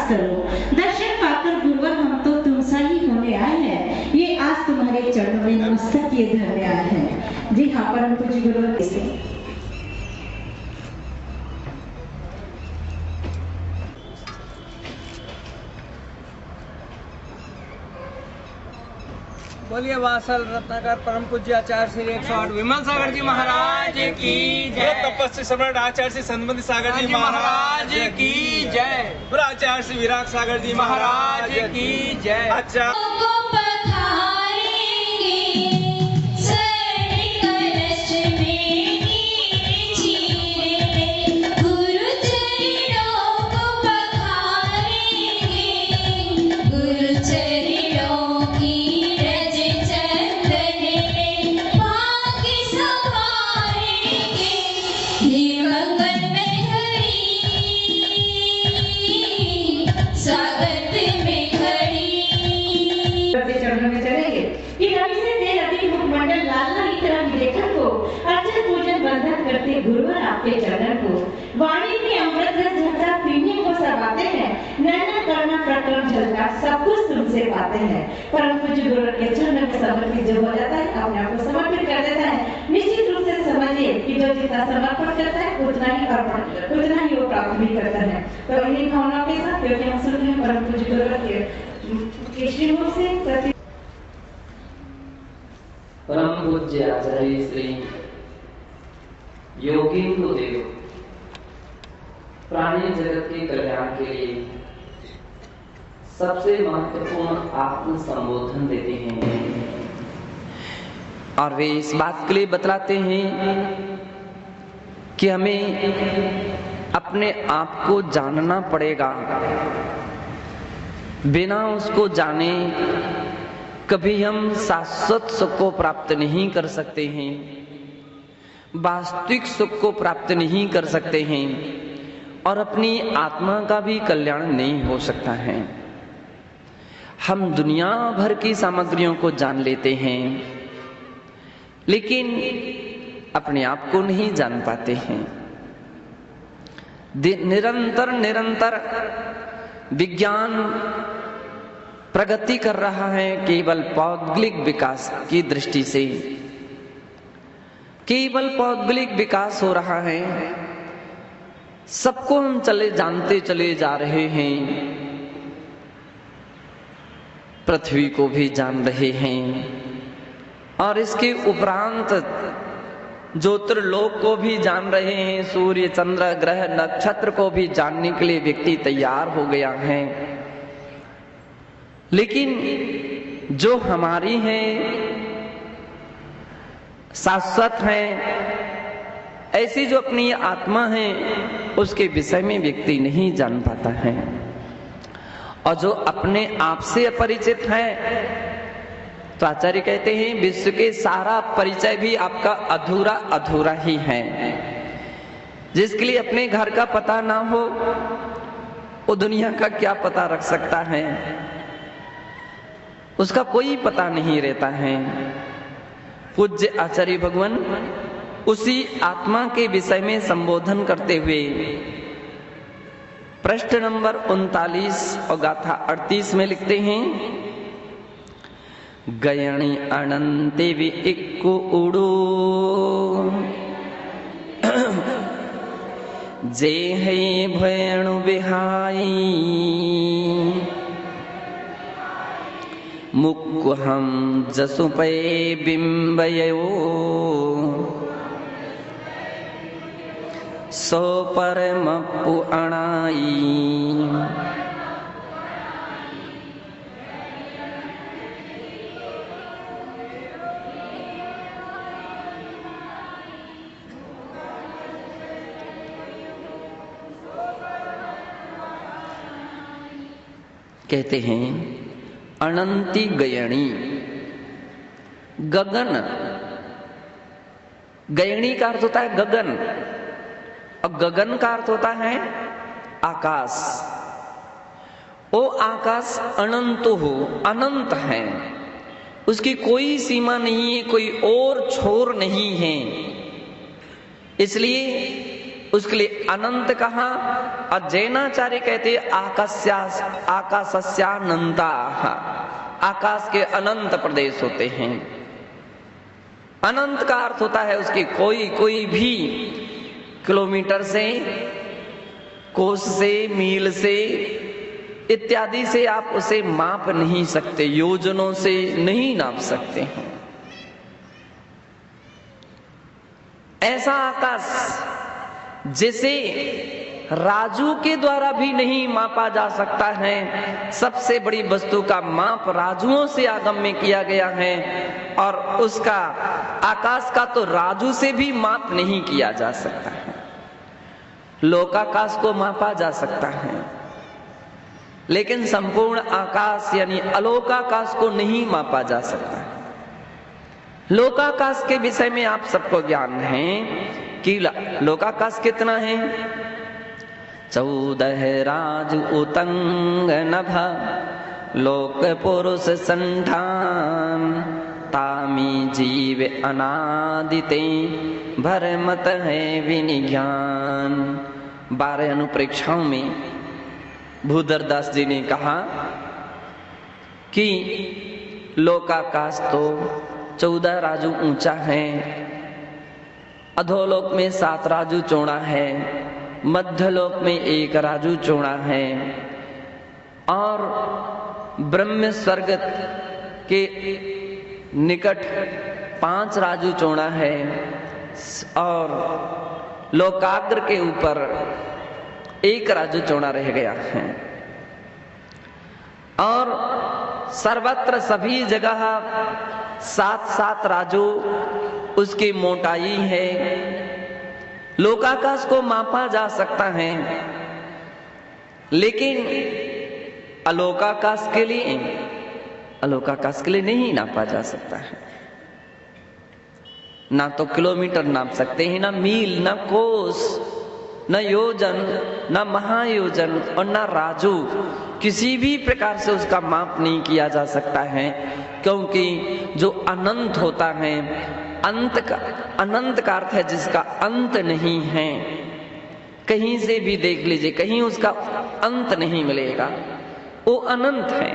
करो। दर्शन पाकर गुरुवर हम तो तुमसा ही होने आए हैं, ये आज तुम्हारे चरणों में मस्तक ये धरने आए हैं। जी हाँ, परम पूज्य गुरुवर से बोलिए वासल रत्नाकर परम पूज्य आचार्य श्री 108 विमल सागर जी महाराज की जय। तपस्वी सम्राट आचार्य श्री संतमति सागर जी महाराज की जय। आचार्य श्री विराग सागर जी महाराज की जय। अच्छा गुरुवर आपके चरण को वाणी में अमृत रस झलका पीने को सब आते हैं, नैना करना प्रकरण झलका सब कुछ तुमसे पाते हैं। परम पूज्य गुरुवर के चरण में समर्पित जो हो जाता है, अपने आप को समर्पित कर देता है। निश्चित रूप से समझिए कि जो जितना समर्पण करता है उतना ही अर्पण, उतना ही वो प्राप्त भी करता है। तो इन्हीं भावनाओं के साथ क्योंकि हम सुन रहे हैं परम पूज्य गुरुवर के श्रीमुख से परम पूज्य आचार्य श्री योगींद्र देव प्राणी जगत के कल्याण के लिए सबसे महत्वपूर्ण आत्म संबोधन देते हैं और वे इस बात के लिए बतलाते हैं कि हमें अपने आप को जानना पड़ेगा। बिना उसको जाने कभी हम शाश्वत सुख को प्राप्त नहीं कर सकते हैं, वास्तविक सुख को प्राप्त नहीं कर सकते हैं और अपनी आत्मा का भी कल्याण नहीं हो सकता है। हम दुनिया भर की सामग्रियों को जान लेते हैं लेकिन अपने आप को नहीं जान पाते हैं। निरंतर निरंतर विज्ञान प्रगति कर रहा है केवल भौगोलिक विकास की दृष्टि से, केवल भौगोलिक विकास हो रहा है। सबको हम जानते चले जा रहे हैं, पृथ्वी को भी जान रहे हैं और इसके उपरांत ज्योतिर्लोक को भी जान रहे हैं। सूर्य चंद्र ग्रह नक्षत्र को भी जानने के लिए व्यक्ति तैयार हो गया है। लेकिन जो हमारी है शाश्वत है, ऐसी जो अपनी आत्मा है उसके विषय में व्यक्ति नहीं जान पाता है। और जो अपने आप से अपरिचित है तो आचार्य कहते हैं विश्व के सारा परिचय भी आपका अधूरा अधूरा ही है। जिसके लिए अपने घर का पता ना हो वो दुनिया का क्या पता रख सकता है, उसका कोई पता नहीं रहता है। पूज्य आचार्य भगवान उसी आत्मा के विषय में संबोधन करते हुए प्रश्न नंबर 39 और गाथा 38 में लिखते हैं, गयणी अनंते वि इक्कु उड़ो जे है भयणु बिहाई मुक्कु हम जसु पे बिंबयो सो परम पुअणाई। कहते हैं अनंती गयणी, गगन, गयणी का अर्थ होता है गगन और गगन का अर्थ होता है आकाश। वो आकाश अनंत हो, अनंत है, उसकी कोई सीमा नहीं है, कोई और छोर नहीं है, इसलिए उसके लिए अनंत कहा और जैनाचार्य कहते आकाशस्यानंता, आकाश के अनंत प्रदेश होते हैं। अनंत का अर्थ होता है उसकी कोई भी किलोमीटर से, कोस से, मील से इत्यादि से आप उसे माप नहीं सकते, योजनों से नहीं नाप सकते हैं। ऐसा आकाश जिसे राजू के द्वारा भी नहीं मापा जा सकता है, सबसे बड़ी वस्तु का माप राजुओं से आगम्य किया गया है, और उसका आकाश का तो राजू से भी माप नहीं किया जा सकता है। लोकाकाश को मापा जा सकता है, लेकिन संपूर्ण आकाश यानी अलोकाकाश को नहीं मापा जा सकता है। लोकाकाश के विषय में आप सबको ज्ञान है कि लोकाकाश कितना है? 14 राज उतंग नभ लोक पुरुष संठान, तामी जीव अनादिते भरमत है विनिज्ञान। 12 अनुप्रेक्षाओं में भूधर दास जी ने कहा कि लोकाकाश तो 14 राजू ऊंचा है, अधोलोक में 7 राजू चौड़ा है, मध्यलोक में 1 राजू चौड़ा है, और ब्रह्म स्वर्ग के निकट 5 राजू चौड़ा है, और लोकाग्र के ऊपर 1 राजू चौड़ा रह गया है। और सर्वत्र सभी जगह 7-7 राजू उसकी मोटाई है। लोकाकाश को मापा जा सकता है, लेकिन अलोकाकाश के लिए नहीं नापा जा सकता है। ना तो किलोमीटर नाप सकते हैं, ना मील, ना कोस, न योजन, न महायोजन और न राजू, किसी भी प्रकार से उसका माप नहीं किया जा सकता है, क्योंकि जो अनंत होता है, अनंत का अर्थ है जिसका अंत नहीं है। कहीं से भी देख लीजिए, कहीं उसका अंत नहीं मिलेगा, वो अनंत है।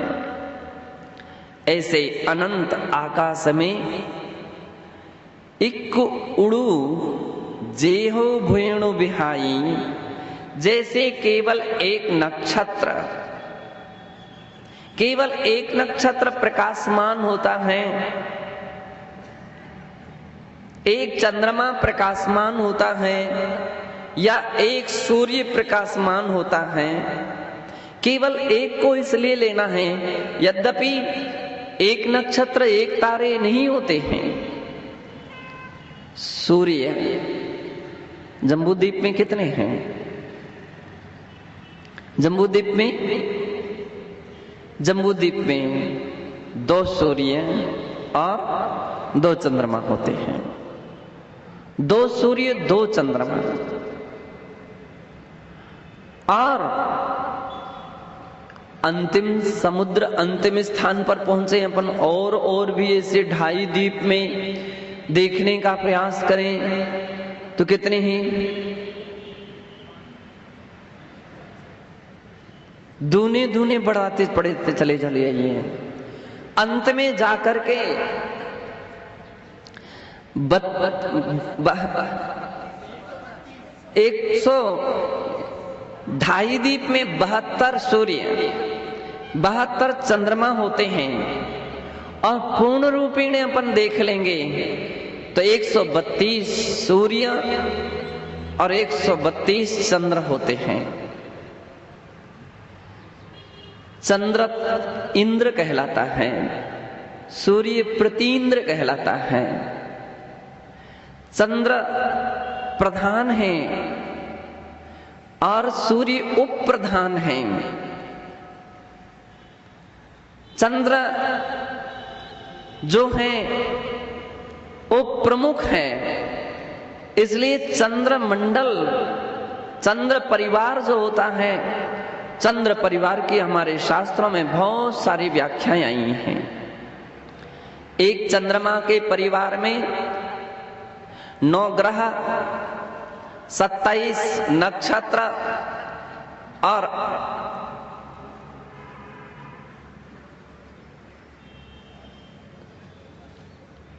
ऐसे अनंत आकाश में इक उड़ू जेहो भुएणु बिहाई, जैसे केवल एक नक्षत्र प्रकाशमान होता है, एक चंद्रमा प्रकाशमान होता है, या एक सूर्य प्रकाशमान होता है। केवल एक को इसलिए लेना है, यद्यपि एक नक्षत्र, एक तारे नहीं होते हैं। सूर्य जम्बूद्वीप में कितने हैं? जम्बूद्वीप में 2 सूर्य और 2 चंद्रमा होते हैं। 2 सूर्य 2 चंद्रमा। और अंतिम समुद्र, अंतिम स्थान पर पहुंचे अपन, और भी ऐसे 2.5 द्वीप में देखने का प्रयास करें तो कितने हैं? दूने बढ़ाते पड़े चले जाइए। अंत में जाकर के 2.5 द्वीप में 72 सूर्य, 72 चंद्रमा होते हैं, और पूर्ण रूपेण अपन देख लेंगे तो 132 सूर्य और 132 चंद्र होते हैं। चंद्र इंद्र कहलाता है, सूर्य प्रतीन्द्र कहलाता है। चंद्र प्रधान है और सूर्य उप प्रधान है। चंद्र जो है वो प्रमुख है, इसलिए चंद्र मंडल, चंद्र परिवार जो होता है, चंद्र परिवार की हमारे शास्त्रों में बहुत सारी व्याख्याएं आई हैं। एक चंद्रमा के परिवार में 9 ग्रह, 27 नक्षत्र, और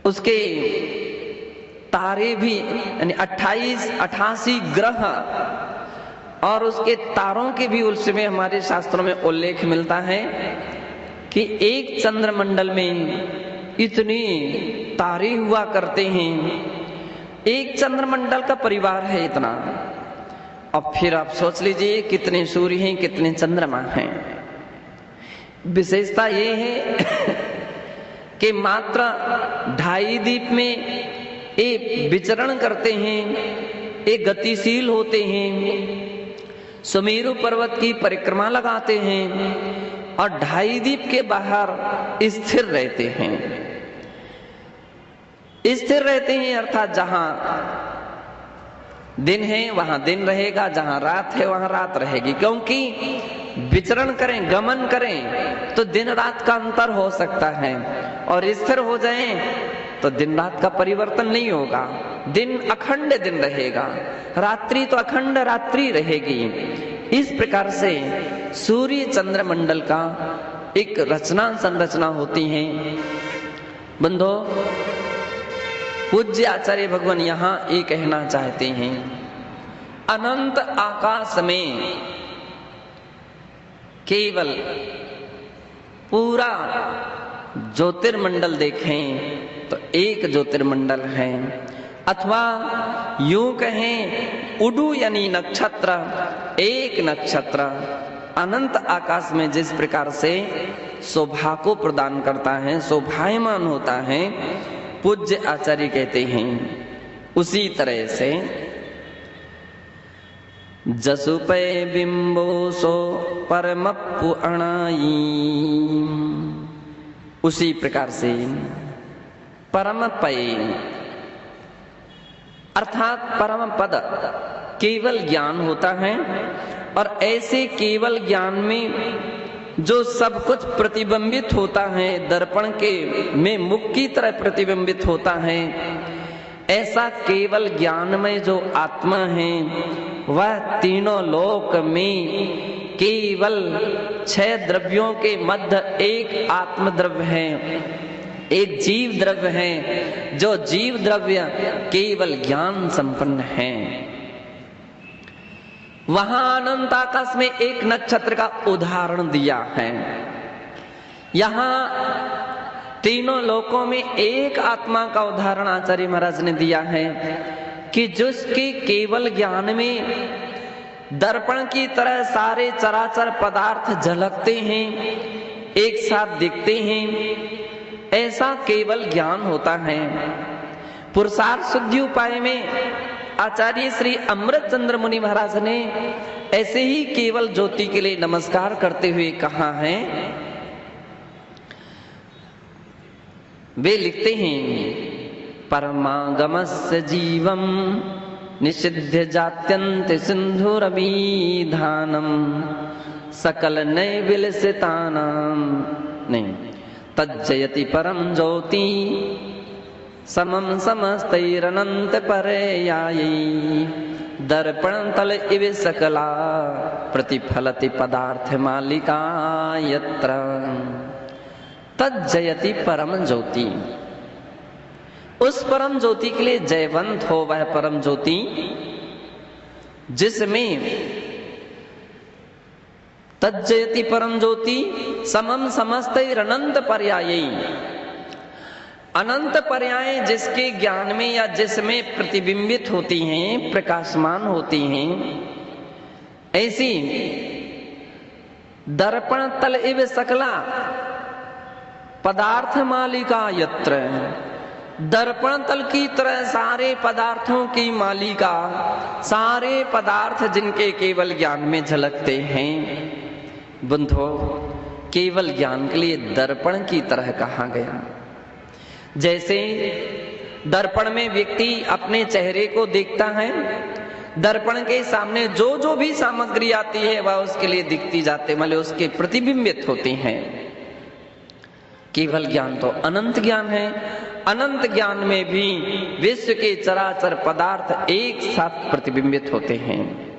उसके तारे भी यानी 88 ग्रह और उसके तारों के भी उसमें हमारे शास्त्रों में उल्लेख मिलता है कि एक चंद्रमंडल में इतने तारे हुआ करते हैं। एक चंद्रमंडल का परिवार है इतना। अब फिर आप सोच लीजिए कितने सूर्य हैं, कितने चंद्रमा हैं। विशेषता ये है कि मात्र 2.5 दीप में ये विचरण करते हैं, ये गतिशील होते हैं, सुमेरु पर्वत की परिक्रमा लगाते हैं और 2.5 दीप के बाहर स्थिर रहते हैं। स्थिर रहते हैं अर्थात जहां दिन है वहां दिन रहेगा, जहां रात है वहां रात रहेगी। क्योंकि विचरण करें, गमन करें तो दिन रात का अंतर हो सकता है, और स्थिर हो जाएं तो दिन रात का परिवर्तन नहीं होगा। दिन अखंड दिन रहेगा, रात्रि तो अखंड रात्रि रहेगी। इस प्रकार से सूर्य चंद्र मंडल का एक रचना संरचना होती है। बंधो, पूज्य आचार्य भगवान यहां ये कहना चाहते हैं, अनंत आकाश में केवल पूरा ज्योतिर्मंडल देखें तो एक ज्योतिर्मंडल है, अथवा यूं कहें उडु यानी नक्षत्र, एक नक्षत्र अनंत आकाश में जिस प्रकार से शोभा को प्रदान करता है, शोभायमान होता है, पूज्य आचार्य कहते हैं उसी तरह से जसुपे बिंबो सो परमप्पु अणाई, उसी प्रकार से परम पय अर्थात परम पद केवल ज्ञान होता है, और ऐसे केवल ज्ञान में जो सब कुछ प्रतिबिंबित होता है, दर्पण के में मुख की तरह प्रतिबिंबित होता है, ऐसा केवल ज्ञान में जो आत्मा है वह तीनों लोक में केवल 6 द्रव्यों के मध्य एक आत्म द्रव्य है, एक जीव द्रव्य है, जो जीव द्रव्य केवल ज्ञान संपन्न है। वहां अनंत आकाश में एक नक्षत्र का उदाहरण दिया है। यहां तीनों लोकों में एक आत्मा का उदाहरण आचार्य महाराज ने दिया है कि जिसके केवल ज्ञान में दर्पण की तरह सारे चराचर पदार्थ झलकते हैं, एक साथ दिखते हैं, ऐसा केवल ज्ञान होता है। पुरुषार्थ शुद्धि उपाय में आचार्य श्री अमृत चंद्र मुनि महाराज ने ऐसे ही केवल ज्योति के लिए नमस्कार करते हुए कहा है। वे लिखते हैं, परमागमस्य जीवम निषिध्य जात्यंत सिंधुरभिधानम सकल नैविलसितानाम नहीं तज्जयति परम ज्योति समम समस्तैरनंत पर्यायी दर्पण तल इव सकला प्रतिफलति पदार्थ मालिका यत्र तज्जयति परम ज्योति। उस परम ज्योति के लिए जयवंत हो वह परम ज्योति जिसमें तज्जयति परम ज्योति समम समस्तैरनंत पर्यायी, अनंत पर्याय जिसके ज्ञान में या जिसमें प्रतिबिंबित होती हैं, प्रकाशमान होती हैं, ऐसी दर्पण तल इव सकला पदार्थ मालिका यत्र, दर्पण तल की तरह सारे पदार्थों की मालिका, सारे पदार्थ जिनके केवल ज्ञान में झलकते हैं। बंधो, केवल ज्ञान के लिए दर्पण की तरह कहा गया। जैसे दर्पण में व्यक्ति अपने चेहरे को देखता है, दर्पण के सामने जो जो भी सामग्री आती है वह उसके लिए दिखती जाते, मतलब उसके प्रतिबिंबित होती हैं। केवल ज्ञान तो अनंत ज्ञान है। अनंत ज्ञान में भी विश्व के चराचर पदार्थ एक साथ प्रतिबिंबित होते हैं।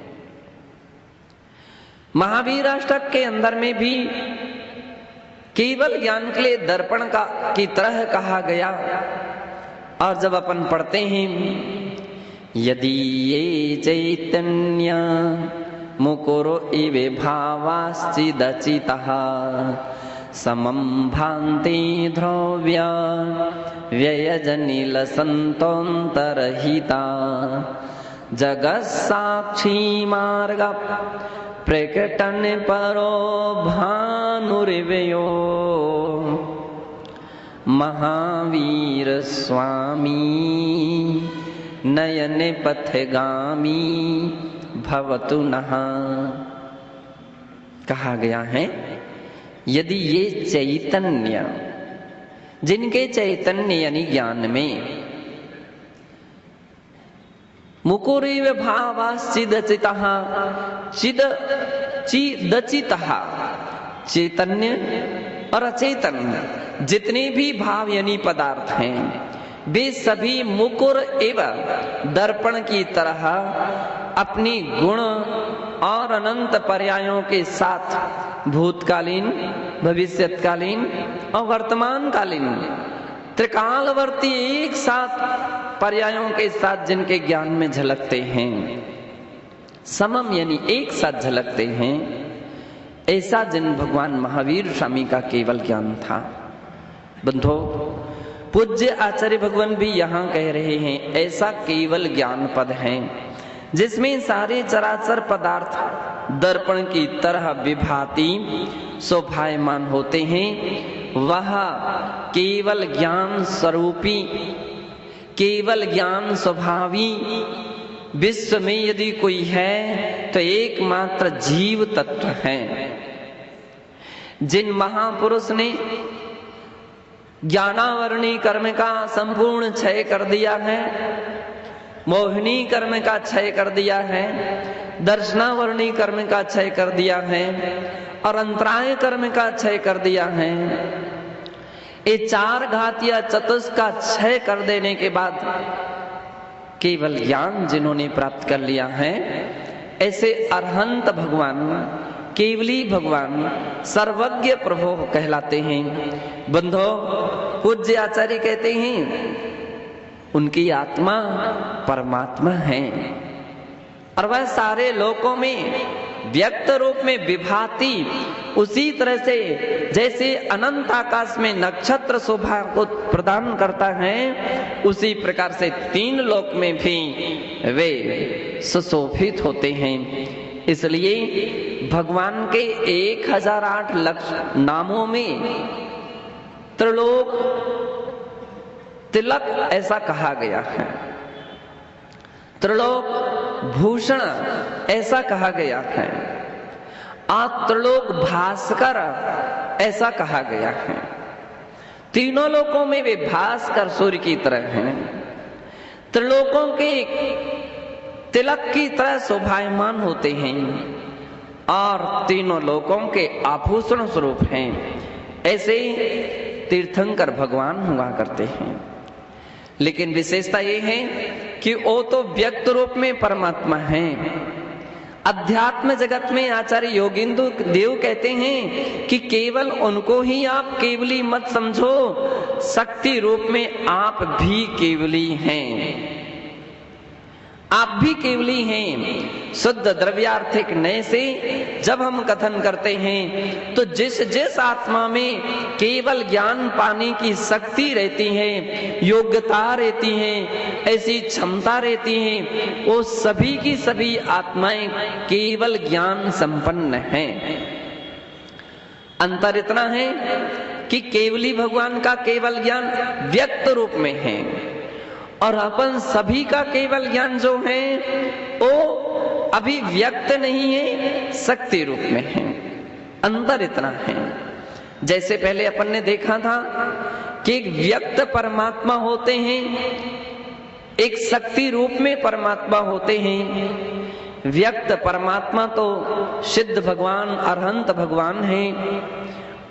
महावीर अष्टक के अंदर में भी केवल ज्ञान के लिए दर्पण की तरह कहा गया। और जब अपन पढ़ते हैं, यदि ये चैतन्य मुकुरो इवे भावाश्चिदचितः समं भान्ति ध्रुव्य व्ययजनिल संतोन्तरहिता जगत् साक्षी मार्ग प्रकटन परो भानुर्व्ययो महावीर स्वामी नयन पथगामी भवतु नः। कहा गया है, यदि ये चैतन्य, जिनके चैतन्य यानी ज्ञान में मुकुरिव भावाश्चिदचितः, चिदचितः चैतन्य और अचेतन जितने भी भाव यानी पदार्थ हैं, वे सभी मुकुर एवं दर्पण की तरह अपनी गुण और अनंत पर्यायों के साथ भूतकालीन, भविष्यत्कालीन और वर्तमानकालीन त्रिकालवर्ती एक साथ पर्यायों के साथ जिनके ज्ञान में झलकते हैं, समम यानी एक साथ झलकते हैं, ऐसा जिन भगवान महावीर स्वामी का केवल ज्ञान था। बंधो, पूज्य आचार्य भगवान भी यहाँ कह रहे हैं, ऐसा केवल ज्ञान पद है जिसमें सारे चराचर पदार्थ दर्पण की तरह विभाति शोभायमान होते हैं। वह केवल ज्ञान स्वरूपी, केवल ज्ञान स्वभावी विश्व में यदि कोई है तो एकमात्र जीव तत्व है। जिन महापुरुष ने ज्ञानावरणी कर्म का संपूर्ण क्षय कर दिया है, मोहिनी कर्म का क्षय कर दिया है, दर्शनावरणी कर्म का क्षय कर दिया है और अंतराय कर्म का क्षय कर दिया है, ये चार घात या चतुष्क का क्षय कर देने के बाद केवल ज्ञान जिन्होंने प्राप्त कर लिया है, ऐसे अरहंत भगवान, केवली भगवान, सर्वज्ञ प्रभु कहलाते हैं। बंधो, पूज्य आचार्य कहते हैं उनकी आत्मा परमात्मा है और वह सारे लोकों में व्यक्त रूप में विभाति उसी तरह से जैसे अनंत आकाश में नक्षत्र शोभा को प्रदान करता है, उसी प्रकार से तीन लोक में भी वे सुशोभित होते हैं। इसलिए भगवान के 1008 लक्ष नामों में त्रिलोक तिलक ऐसा कहा गया है, त्रिलोक भूषण ऐसा कहा गया है, त्रिलोक भास्कर ऐसा कहा गया है। तीनों लोकों में वे भास्कर सूर्य की तरह हैं, त्रिलोकों के तिलक की तरह शोभायमान होते हैं और तीनों लोकों के आभूषण स्वरूप हैं। ऐसे तीर्थंकर भगवान हुआ करते हैं। लेकिन विशेषता ये है कि वो तो व्यक्त रूप में परमात्मा है। अध्यात्म जगत में आचार्य योगेंद्र देव कहते हैं कि केवल उनको ही आप केवली मत समझो, शक्ति रूप में आप भी केवली हैं, आप भी केवली हैं। शुद्ध द्रव्यार्थिक नय से जब हम कथन करते हैं तो जिस जिस आत्मा में केवल ज्ञान पाने की शक्ति रहती है, योग्यता रहती है, ऐसी क्षमता रहती है, वो सभी की सभी आत्माएं केवल ज्ञान संपन्न हैं। अंतर इतना है कि केवली भगवान का केवल ज्ञान व्यक्त रूप में है और अपन सभी का केवल ज्ञान जो है वो अभी व्यक्त नहीं है, शक्ति रूप में है। अंतर इतना है। जैसे पहले अपन ने देखा था कि एक व्यक्त परमात्मा होते हैं, एक शक्ति रूप में परमात्मा होते हैं। व्यक्त परमात्मा तो सिद्ध भगवान, अरहंत भगवान हैं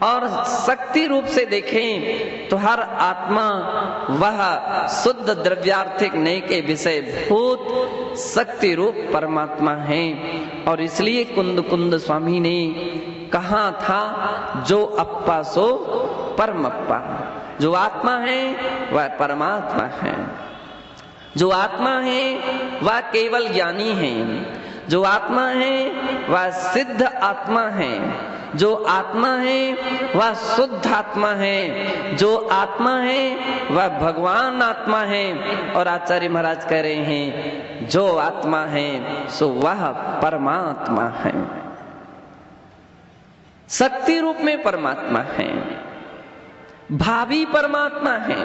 और शक्ति रूप से देखें तो हर आत्मा वह शुद्ध द्रव्यार्थिक नय के विषय भूत शक्ति रूप परमात्मा है। और इसलिए कुंद कुंद स्वामी ने कहा था, जो अप्पा सो परमप्पा। जो आत्मा है वह परमात्मा है, जो आत्मा है वह केवल ज्ञानी है, जो आत्मा है वह सिद्ध आत्मा है, जो आत्मा है वह शुद्ध आत्मा है, जो आत्मा है वह भगवान आत्मा है। और आचार्य महाराज कह रहे हैं, जो आत्मा है सो वह परमात्मा है, शक्ति रूप में परमात्मा है, भावी परमात्मा है।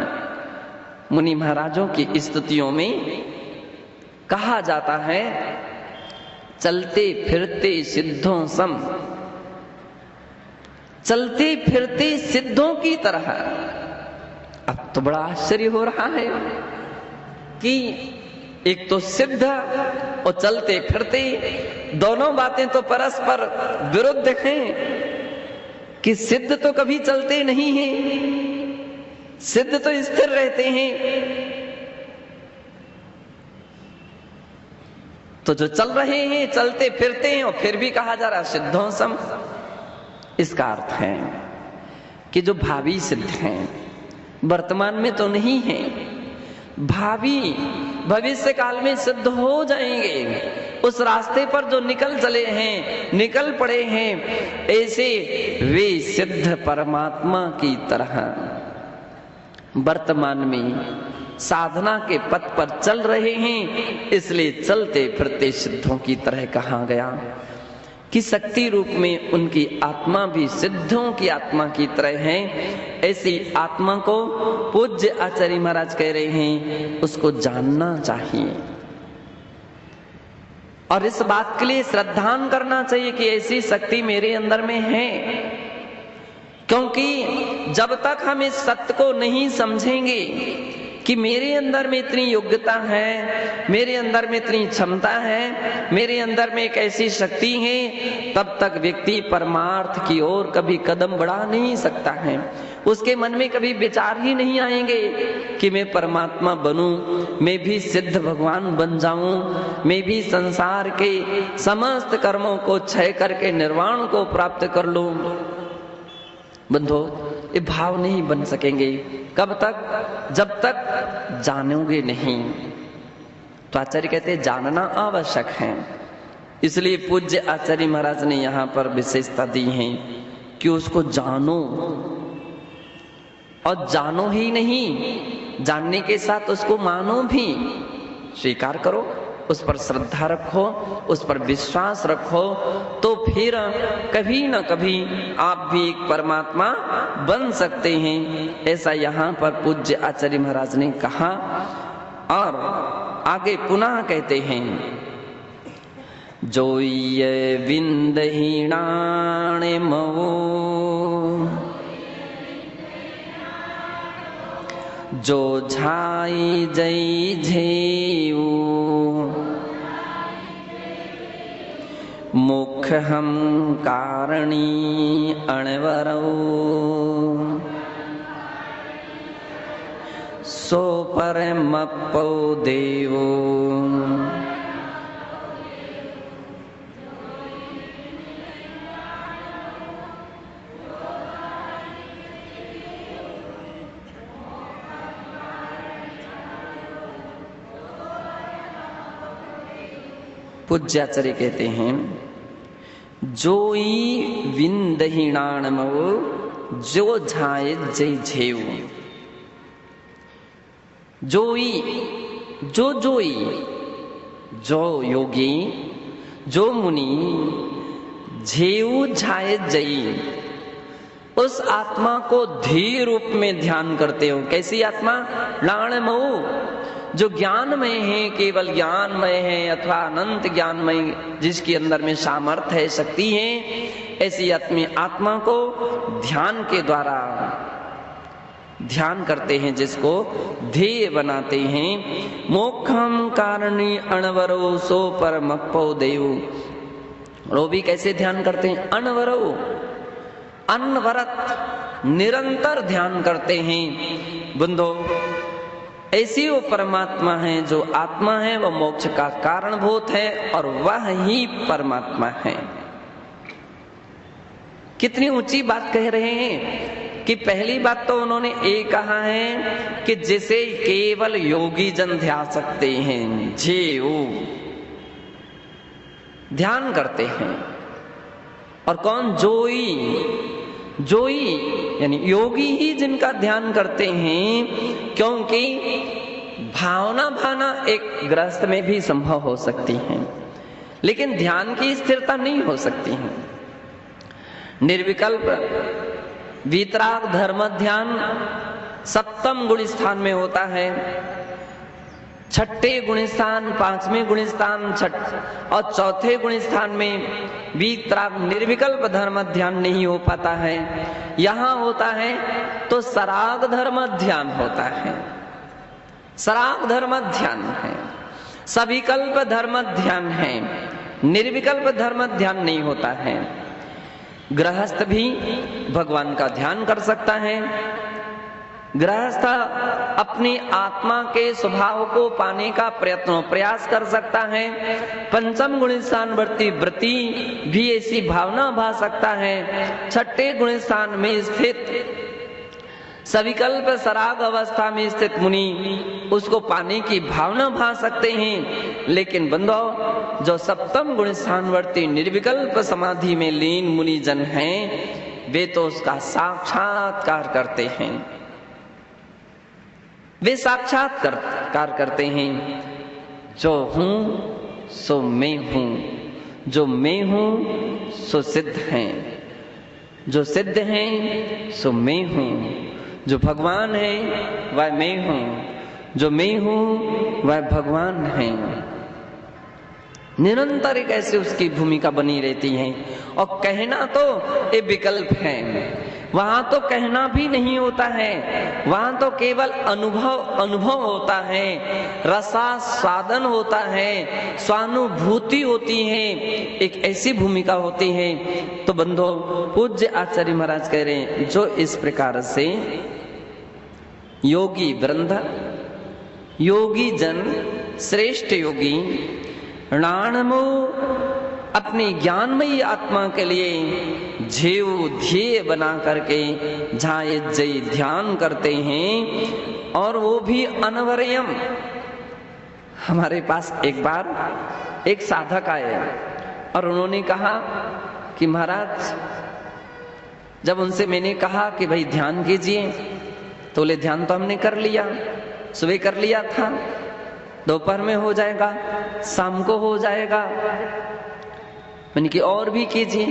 मुनि महाराजों की स्तुतियों में कहा जाता है, चलते फिरते सिद्धों सम, चलते फिरते सिद्धों की तरह। अब तो बड़ा आश्चर्य हो रहा है कि एक तो सिद्ध और चलते फिरते, दोनों बातें तो परस्पर विरुद्ध हैं। कि सिद्ध तो कभी चलते नहीं हैं, सिद्ध तो स्थिर रहते हैं, तो जो चल रहे हैं चलते फिरते हैं और फिर भी कहा जा रहा सिद्धों सम। इसका अर्थ है कि जो भावी सिद्ध हैं वर्तमान में तो नहीं है, भावी भविष्य काल में सिद्ध हो जाएंगे। उस रास्ते पर जो निकल चले हैं, निकल पड़े हैं, ऐसे वे सिद्ध परमात्मा की तरह वर्तमान में साधना के पथ पर चल रहे हैं। इसलिए चलते फिरते सिद्धों की तरह कहा गया कि शक्ति रूप में उनकी आत्मा भी सिद्धों की आत्मा की तरह है। ऐसी आत्मा को पूज्य आचार्य महाराज कह रहे हैं, उसको जानना चाहिए और इस बात के लिए श्रद्धान करना चाहिए कि ऐसी शक्ति मेरे अंदर में है। क्योंकि जब तक हम इस सत्य को नहीं समझेंगे कि मेरे अंदर में इतनी योग्यता है, मेरे अंदर में इतनी क्षमता है, मेरे अंदर में एक ऐसी शक्ति है, तब तक व्यक्ति परमार्थ की ओर कभी कदम बढ़ा नहीं सकता है। उसके मन में कभी विचार ही नहीं आएंगे कि मैं परमात्मा बनूं, मैं भी सिद्ध भगवान बन जाऊं, मैं भी संसार के समस्त कर्मों को क्षय करके निर्वाण को प्राप्त कर लूं। बंधो, ये भाव नहीं बन सकेंगे। कब तक? जब तक जानोगे नहीं। तो आचार्य कहते हैं जानना आवश्यक है। इसलिए पूज्य आचार्य महाराज ने यहाँ पर विशेषता दी है कि उसको जानो, और जानो ही नहीं, जानने के साथ उसको मानो भी, स्वीकार करो, उस पर श्रद्धा रखो, उस पर विश्वास रखो, तो फिर कभी न कभी आप भी एक परमात्मा बन सकते हैं। ऐसा यहाँ पर पूज्य आचार्य महाराज ने कहा। और आगे पुनः कहते हैं, जो ये विंदहीणाणे मवो, जो झाई जई झेऊ, मुख हम कारणी अणवरऊ, सो परमप्पो देवो। पूज्याचार्य कहते हैं, जोई विंदहीणाणमव, जो झाए जय झेऊ। जोई, जो जोई, जो योगी, जो मुनि, झेऊ झाए जई, उस आत्मा को धी रूप में ध्यान करते हो। कैसी आत्मा? लाणमऊ, जो ज्ञानमय है, केवल ज्ञानमय है अथवा अनंत ज्ञानमय, जिसके अंदर में सामर्थ्य है, शक्ति है, ऐसी आत्मा को ध्यान के द्वारा ध्यान करते हैं, जिसको ध्येय बनाते हैं। मोक्षम कारणी अणवरो, सो परमप्पो देव। वो भी कैसे ध्यान करते हैं? अणवरो, अनवरत निरंतर ध्यान करते हैं। बंधो, ऐसी वो परमात्मा है जो आत्मा है, वह मोक्ष का कारणभूत है और वह ही परमात्मा है। कितनी ऊंची बात कह रहे हैं कि पहली बात तो उन्होंने ये कहा है कि जिसे केवल योगी जन ध्यान सकते हैं, जे वो ध्यान करते हैं। और कौन? जोई यानी योगी ही जिनका ध्यान करते हैं, क्योंकि भावना भाना एक गृहस्थ में भी संभव हो सकती है, लेकिन ध्यान की स्थिरता नहीं हो सकती है। निर्विकल्प वीतराग धर्म ध्यान सप्तम गुण स्थान में होता है, छठे गुण स्थान, पांचवें गुण स्थान और चौथे गुण स्थान में वीतराग निर्विकल्प धर्म ध्यान नहीं हो पाता है। यहां होता है तो सराग धर्म ध्यान होता है, सराग धर्म ध्यान है, सविकल्प धर्म ध्यान है, निर्विकल्प धर्म ध्यान नहीं होता है। गृहस्थ भी भगवान का ध्यान कर सकता है। गृहस्थ अपनी आत्मा के स्वभाव को पाने का प्रयास कर सकता है। पंचम गुण स्थान व्रती भी ऐसी भावना भा सकता है। छठे गुण स्थान में स्थित सविकल्प सराग अवस्था में स्थित मुनि उसको पाने की भावना भा सकते हैं। लेकिन बंधो, जो सप्तम गुण स्थानवर्ती निर्विकल्प समाधि में लीन मुनि जन हैं, वे तो उसका साक्षात्कार करते हैं। वे साक्षात्कार करते हैं। जो हूं सो मैं हूं, जो मैं हूं सो सिद्ध है, जो सिद्ध है सो मैं हूं, जो भगवान है वह मैं हूं, जो मैं हूं वह भगवान है। निरंतर एक ऐसे उसकी भूमिका बनी रहती है। और कहना तो ये विकल्प है, वहां तो कहना भी नहीं होता है, वहां तो केवल अनुभव होता है, रसास्वादन होता है, स्वानुभूति होती है, एक ऐसी भूमिका होती है। तो बंधो, पूज्य आचार्य महाराज कह रहे हैं, जो इस प्रकार से योगी वृंद, योगी जन, श्रेष्ठ योगी णाणमो अपनी ज्ञानमयी आत्मा के लिए जेव ध्येय बना करके झाय जय ध्यान करते हैं, और वो भी अनवरयम। हमारे पास एक बार एक साधक आए और उन्होंने कहा कि महाराज, जब उनसे मैंने कहा कि भाई ध्यान कीजिए, तो बोले ध्यान तो हमने कर लिया, सुबह कर लिया था, दोपहर में हो जाएगा, शाम को हो जाएगा। मैंने कि और भी कीजिए।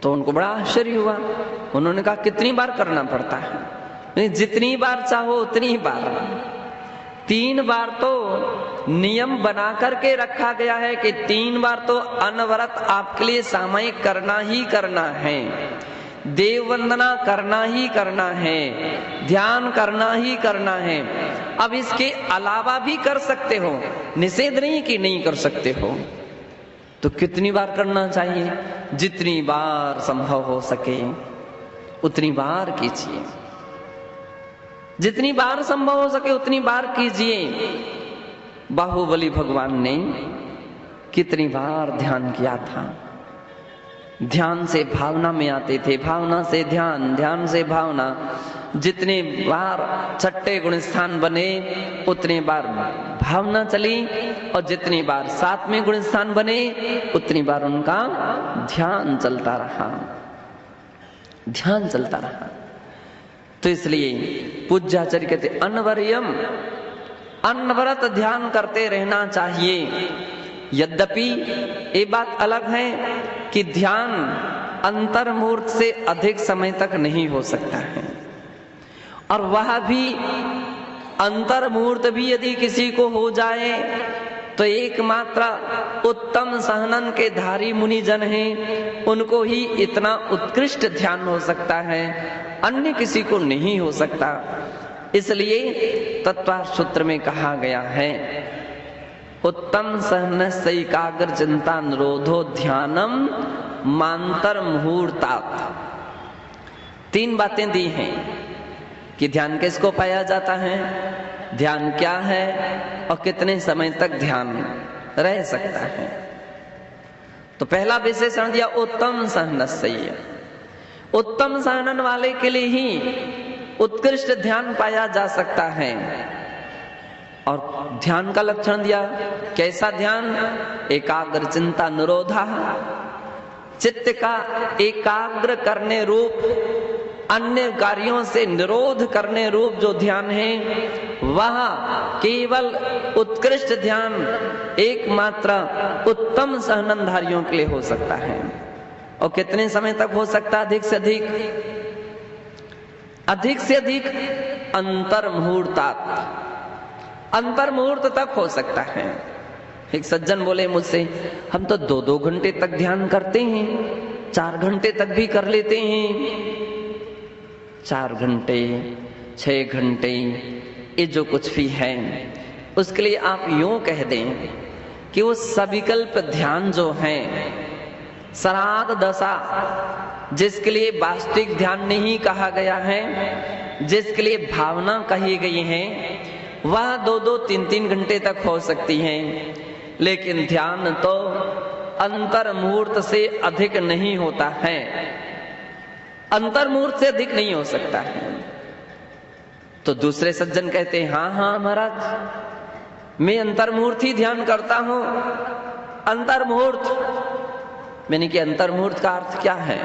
तो उनको बड़ा आश्चर्य हुआ। उन्होंने कहा कितनी बार करना पड़ता है? नहीं, जितनी बार चाहो उतनी बार। 3 बार तो नियम बना करके रखा गया है कि 3 बार तो अनवरत आपके लिए सामयिक करना ही करना है, देव वंदना करना ही करना है, ध्यान करना ही करना है। अब इसके अलावा भी कर सकते हो, निषेध नहीं कि नहीं कर सकते हो। तो कितनी बार करना चाहिए? जितनी बार संभव हो सके उतनी बार कीजिए, जितनी बार संभव हो सके उतनी बार कीजिए। बाहुबली भगवान ने कितनी बार ध्यान किया था। ध्यान से भावना में आते थे, भावना से ध्यान, ध्यान से भावना। जितने बार छठे गुण स्थान बने उतने बार भावना चली, और जितनी बार 7वें गुण स्थान बने उतनी बार उनका ध्यान चलता रहा, ध्यान चलता रहा। तो इसलिए पूज्याचार्य कहते अनवरयम, अनवरत ध्यान करते रहना चाहिए। यद्यपि ये बात अलग है कि ध्यान अंतर्मुहूर्त से अधिक समय तक नहीं हो सकता है, और वह भी अंतर्मुहूर्त भी यदि किसी को हो जाए तो एकमात्र उत्तम सहनन के धारी मुनि जन हैं, उनको ही इतना उत्कृष्ट ध्यान हो सकता है, अन्य किसी को नहीं हो सकता। इसलिए तत्वार्थ सूत्र में कहा गया है, उत्तम सहन से एकाग्र चिंता निरोधो ध्यानम मांतर मुहूर्तात। 3 बातें दी हैं कि ध्यान किसको पाया जाता है, ध्यान क्या है और कितने समय तक ध्यान रह सकता है। तो पहला विशेषण दिया उत्तम सहनस्य। उत्तम सहनन वाले के लिए ही उत्कृष्ट ध्यान पाया जा सकता है। और ध्यान का लक्षण दिया, कैसा ध्यान, एकाग्र चिंता निरोधा, चित्त का एकाग्र करने रूप, अन्य कार्यों से निरोध करने रूप जो ध्यान है वह केवल उत्कृष्ट ध्यान एकमात्र उत्तम सहननधारियों के लिए हो सकता है। और कितने समय तक हो सकता है? अधिक से अधिक अंतर मुहूर्त तक हो सकता है। एक सज्जन बोले मुझसे, हम तो 2-2 घंटे तक ध्यान करते हैं, 4 घंटे तक भी कर लेते हैं। 4 घंटे 6 घंटे ये जो कुछ भी है उसके लिए आप यूं कह दें कि वो सविकल्प ध्यान जो है, सराग दशा, जिसके लिए वास्तविक ध्यान नहीं कहा गया है, जिसके लिए भावना कही गई है, वह 2-2 3-3 घंटे तक हो सकती है। लेकिन ध्यान तो अंतर मुहूर्त से अधिक नहीं होता है, अंतर मुहूर्त से अधिक नहीं हो सकता है। तो दूसरे सज्जन कहते हैं, हाँ महाराज, मैं अंतर मुहूर्त ही ध्यान करता हूं। अंतर मुहूर्त मैंने कि अंतर मुहूर्त का अर्थ क्या है?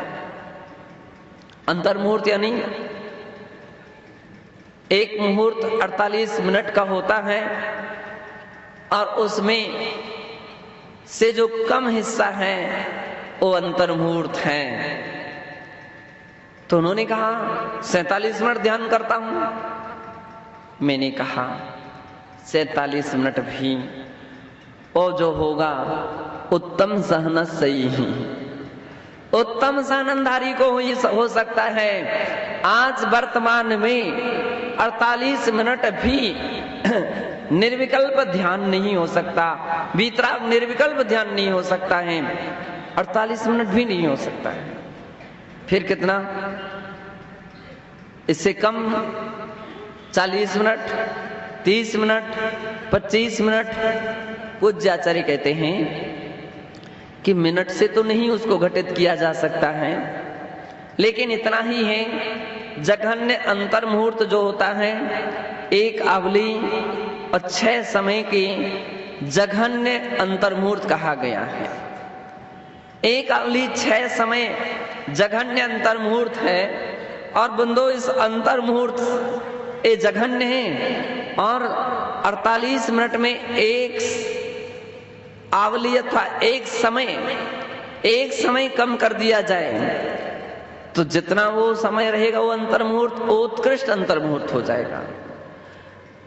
अंतर मुहूर्त यानी एक मुहूर्त 48 मिनट का होता है और उसमें से जो कम हिस्सा है वो अंतर मुहूर्त है। तो उन्होंने कहा 47 मिनट ध्यान करता हूं। मैंने कहा 47 मिनट भी वो जो होगा उत्तम सहन सही ही, उत्तम सहनधारी को हो सकता है। आज वर्तमान में 48 मिनट भी निर्विकल्प ध्यान नहीं हो सकता, वीतराग निर्विकल्प ध्यान नहीं हो सकता है, 48 मिनट भी नहीं हो सकता है। फिर कितना? इससे कम 40 मिनट, 30 मिनट, 25 मिनट। पूज्य आचार्य कहते हैं कि मिनट से तो नहीं उसको घटित किया जा सकता है, लेकिन इतना ही है, जघन्य अंतर मुहूर्त जो होता है, एक आवली और 6 समय के जघन्य अंतर मुहूर्त कहा गया है। एक आवली 6 समय जघन्य अंतर मुहूर्त है। और बंदो, इस अंतर मुहूर्त ये जघन्य है और 48 मिनट में एक आवली अथवा एक समय कम कर दिया जाए तो जितना वो समय रहेगा वो अंतर मुहूर्त उत्कृष्ट अंतर मुहूर्त हो जाएगा।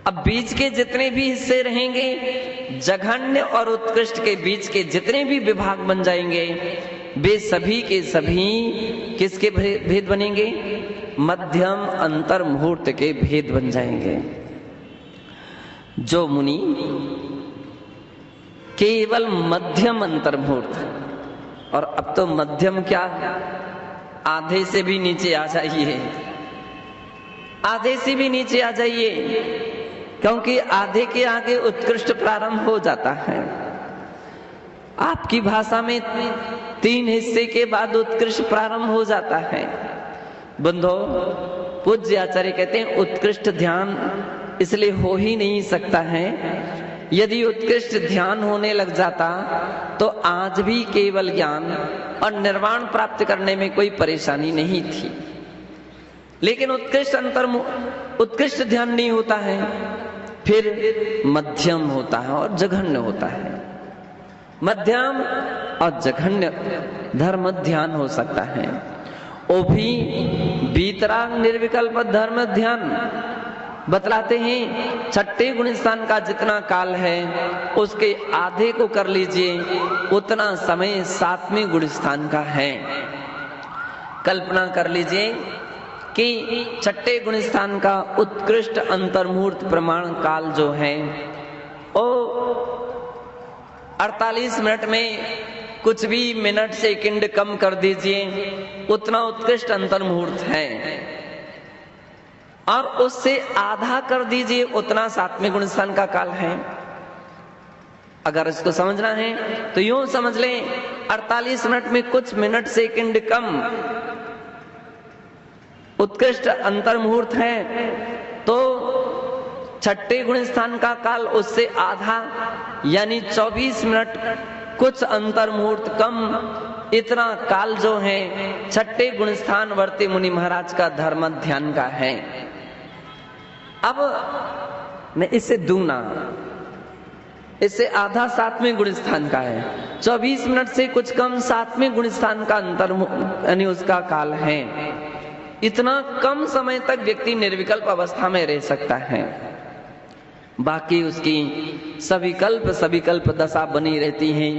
अब बीच के जितने भी हिस्से रहेंगे, जघन्य और उत्कृष्ट के बीच के जितने भी विभाग बन जाएंगे, वे सभी के सभी किसके भेद बनेंगे? मध्यम अंतर मुहूर्त के भेद बन जाएंगे। जो मुनि केवल मध्यम अंतर मुहूर्त, और अब तो मध्यम क्या, आधे से भी नीचे आ जाइए, आधे से भी नीचे आ जाइए, क्योंकि आधे के आगे उत्कृष्ट प्रारंभ हो जाता है। आपकी भाषा में 3 हिस्से के बाद उत्कृष्ट प्रारंभ हो जाता है। बंधो, पूज्य आचार्य कहते हैं उत्कृष्ट ध्यान इसलिए हो ही नहीं सकता है। यदि उत्कृष्ट ध्यान होने लग जाता तो आज भी केवल ज्ञान और निर्वाण प्राप्त करने में कोई परेशानी नहीं थी। लेकिन उत्कृष्ट ध्यान नहीं होता है, फिर मध्यम होता है और जघन्य होता है। मध्यम और जघन्य धर्म ध्यान हो सकता है, वो भी वीतराग निर्विकल्प धर्म ध्यान। बतलाते हैं 6ठे गुणस्थान का जितना काल है उसके आधे को कर लीजिए, उतना समय 7वें गुणस्थान का है। कल्पना कर लीजिए कि 6ठे गुणस्थान का उत्कृष्ट अंतर्मुहूर्त प्रमाण काल जो है वो 48 मिनट में कुछ भी मिनट सेकंड कम कर दीजिए, उतना उत्कृष्ट अंतर मुहूर्त है, और उससे आधा कर दीजिए, उतना सातवें गुण स्थान का काल है। अगर इसको समझना है तो यूं समझ लें, 48 मिनट में कुछ मिनट सेकंड कम उत्कृष्ट अंतर मुहूर्त है, तो छठे गुण स्थान का काल उससे आधा, यानी 24 मिनट कुछ अंतर मुहूर्त कम, इतना काल जो है छठे गुण स्थान वर्ती मुनि महाराज का धर्म ध्यान का है। अब मैं इससे दूना, इससे आधा सातवें गुण स्थान का है, 24 मिनट से कुछ कम सातवें गुण स्थान का अंतर यानी उसका काल है। इतना कम समय तक व्यक्ति निर्विकल्प अवस्था में रह सकता है, बाकी उसकी सविकल्प दशा बनी रहती है।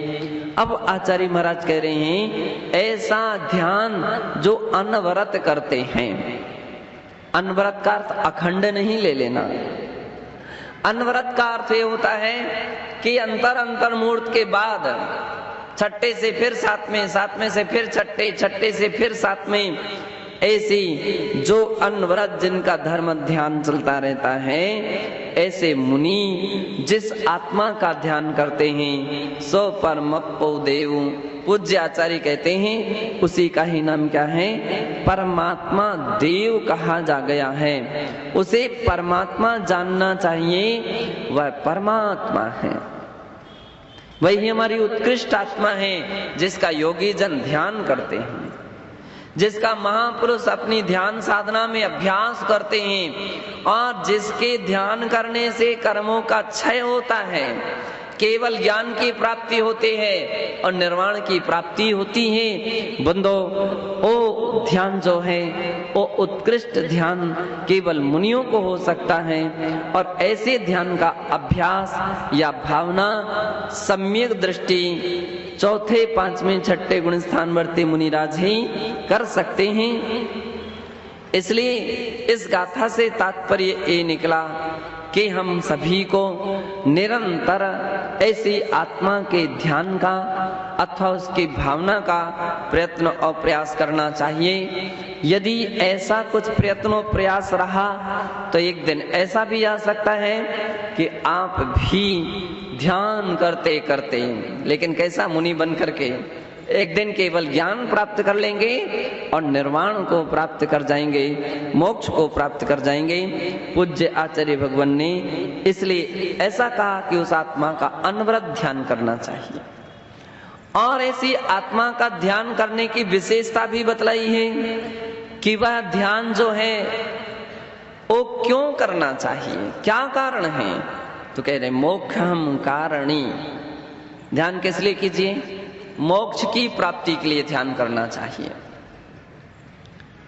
अब आचार्य महाराज कह रहे हैं, ऐसा ध्यान जो अनवरत करते हैं, अनवरत का अर्थ अखंड नहीं ले लेना, अनवरत का अर्थ ये होता है कि अंतर मुहूर्त के बाद छठे से फिर सातवें, सातवें से फिर छठे, छठे से फिर सातवें, ऐसी जो अनवरत जिनका धर्म ध्यान चलता रहता है, ऐसे मुनि जिस आत्मा का ध्यान करते हैं सो परमप्पो देव, पूज्य आचार्य कहते हैं उसी का ही नाम क्या है, परमात्मा देव कहा जा गया है। उसे परमात्मा जानना चाहिए, वह परमात्मा है, वही हमारी उत्कृष्ट आत्मा है जिसका योगी जन ध्यान करते हैं, जिसका महापुरुष अपनी ध्यान साधना में अभ्यास करते हैं, और जिसके ध्यान करने से कर्मों का क्षय होता है, केवल ज्ञान की प्राप्ति होती है और निर्वाण की प्राप्ति होती है। बंदो, वो ध्यान जो है वो उत्कृष्ट ध्यान केवल मुनियों को हो सकता है, और ऐसे ध्यान का अभ्यास या भावना सम्यक दृष्टि चौथे, पांचवें, छठे गुण स्थान वर्ती मुनिराज ही कर सकते हैं। इसलिए इस गाथा से तात्पर्य ये निकला कि हम सभी को निरंतर ऐसी आत्मा के ध्यान का अथवा उसकी भावना का प्रयत्न और प्रयास करना चाहिए। यदि ऐसा कुछ प्रयत्न और प्रयास रहा तो एक दिन ऐसा भी आ सकता है कि आप भी ध्यान करते करते, लेकिन कैसा, मुनि बन करके एक दिन केवल ज्ञान प्राप्त कर लेंगे और निर्वाण को प्राप्त कर जाएंगे, मोक्ष को प्राप्त कर जाएंगे। पूज्य आचार्य भगवान ने इसलिए ऐसा कहा कि उस आत्मा का अनवरत ध्यान करना चाहिए, और ऐसी आत्मा का ध्यान करने की विशेषता भी बतलाई है कि वह ध्यान जो है वो क्यों करना चाहिए, क्या कारण है। तो कह रहे मोक्षम कारणी, ध्यान किस लिए कीजिए, मोक्ष की प्राप्ति के लिए ध्यान करना चाहिए।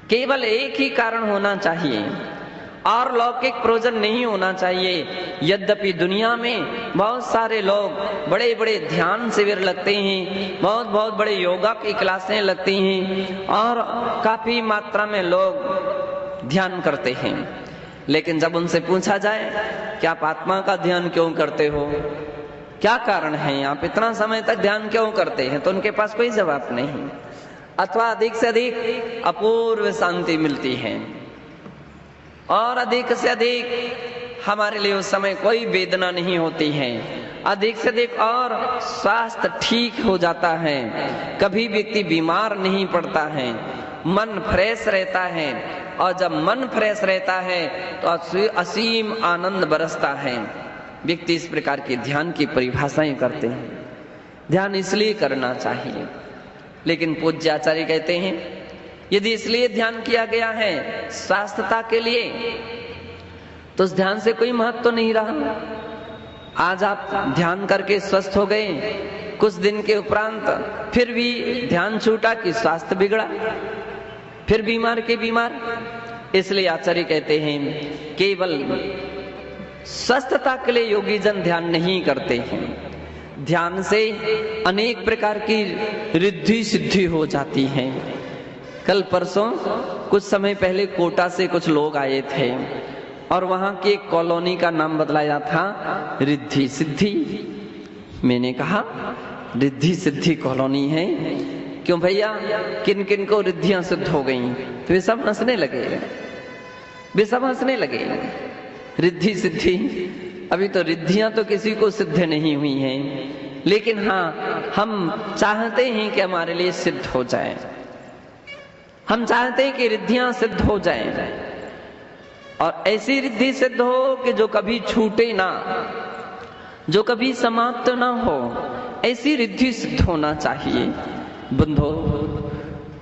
केवल एक ही कारण होना चाहिए और लौकिक प्रयोजन नहीं होना चाहिए। यद्यपि दुनिया में बहुत सारे लोग बड़े बड़े ध्यान शिविर लगते हैं, बहुत बड़े योगा की क्लासें लगती हैं और काफी मात्रा में लोग ध्यान करते हैं, लेकिन जब उनसे पूछा जाए कि आप आत्मा का ध्यान क्यों करते हो, क्या कारण है, आप इतना समय तक ध्यान क्यों करते हैं, तो उनके पास कोई जवाब नहीं, अथवा अधिक से अधिक अपूर्व शांति मिलती है और अधिक से अधिक हमारे लिए उस समय कोई वेदना नहीं होती है, अधिक से अधिक और स्वास्थ्य ठीक हो जाता है, कभी व्यक्ति बीमार नहीं पड़ता है, मन फ्रेश रहता है, और जब मन फ्रेश रहता है तो असीम आनंद बरसता है। व्यक्ति इस प्रकार के ध्यान की परिभाषाएं करते हैं। ध्यान इसलिए करना चाहिए, लेकिन पूज्य आचार्य कहते हैं यदि इसलिए ध्यान किया गया है स्वास्थ्यता के लिए, तो उस ध्यान से कोई महत्व तो नहीं रहा। आज आप ध्यान करके स्वस्थ हो गए, कुछ दिन के उपरांत फिर भी ध्यान छूटा कि स्वास्थ्य बिगड़ा, फिर बीमार के बीमार। इसलिए आचार्य कहते हैं केवल स्वस्थता के लिए योगी जन ध्यान नहीं करते हैं, ध्यान से अनेक प्रकार की रिद्धि सिद्धि हो जाती है। कल परसों कुछ समय पहले कोटा से कुछ लोग आए थे और वहां की एक कॉलोनी का नाम बदलाया था रिद्धि सिद्धि। मैंने कहा रिद्धि सिद्धि कॉलोनी है। क्यों भैया, किन किन को रिद्धियां सिद्ध हो गई? तो वे सब हंसने लगे, वे सब हंसने लगे। रिद्धि सिद्धि, अभी तो रिद्धियां तो किसी को सिद्ध नहीं हुई हैं, लेकिन हाँ, हम चाहते हैं कि हमारे लिए सिद्ध हो जाए। हम चाहते हैं कि रिद्धियां सिद्ध हो जाएं, और ऐसी रिद्धि सिद्ध हो कि जो कभी छूटे ना, जो कभी समाप्त ना हो, ऐसी रिद्धि सिद्ध होना चाहिए। बंधो,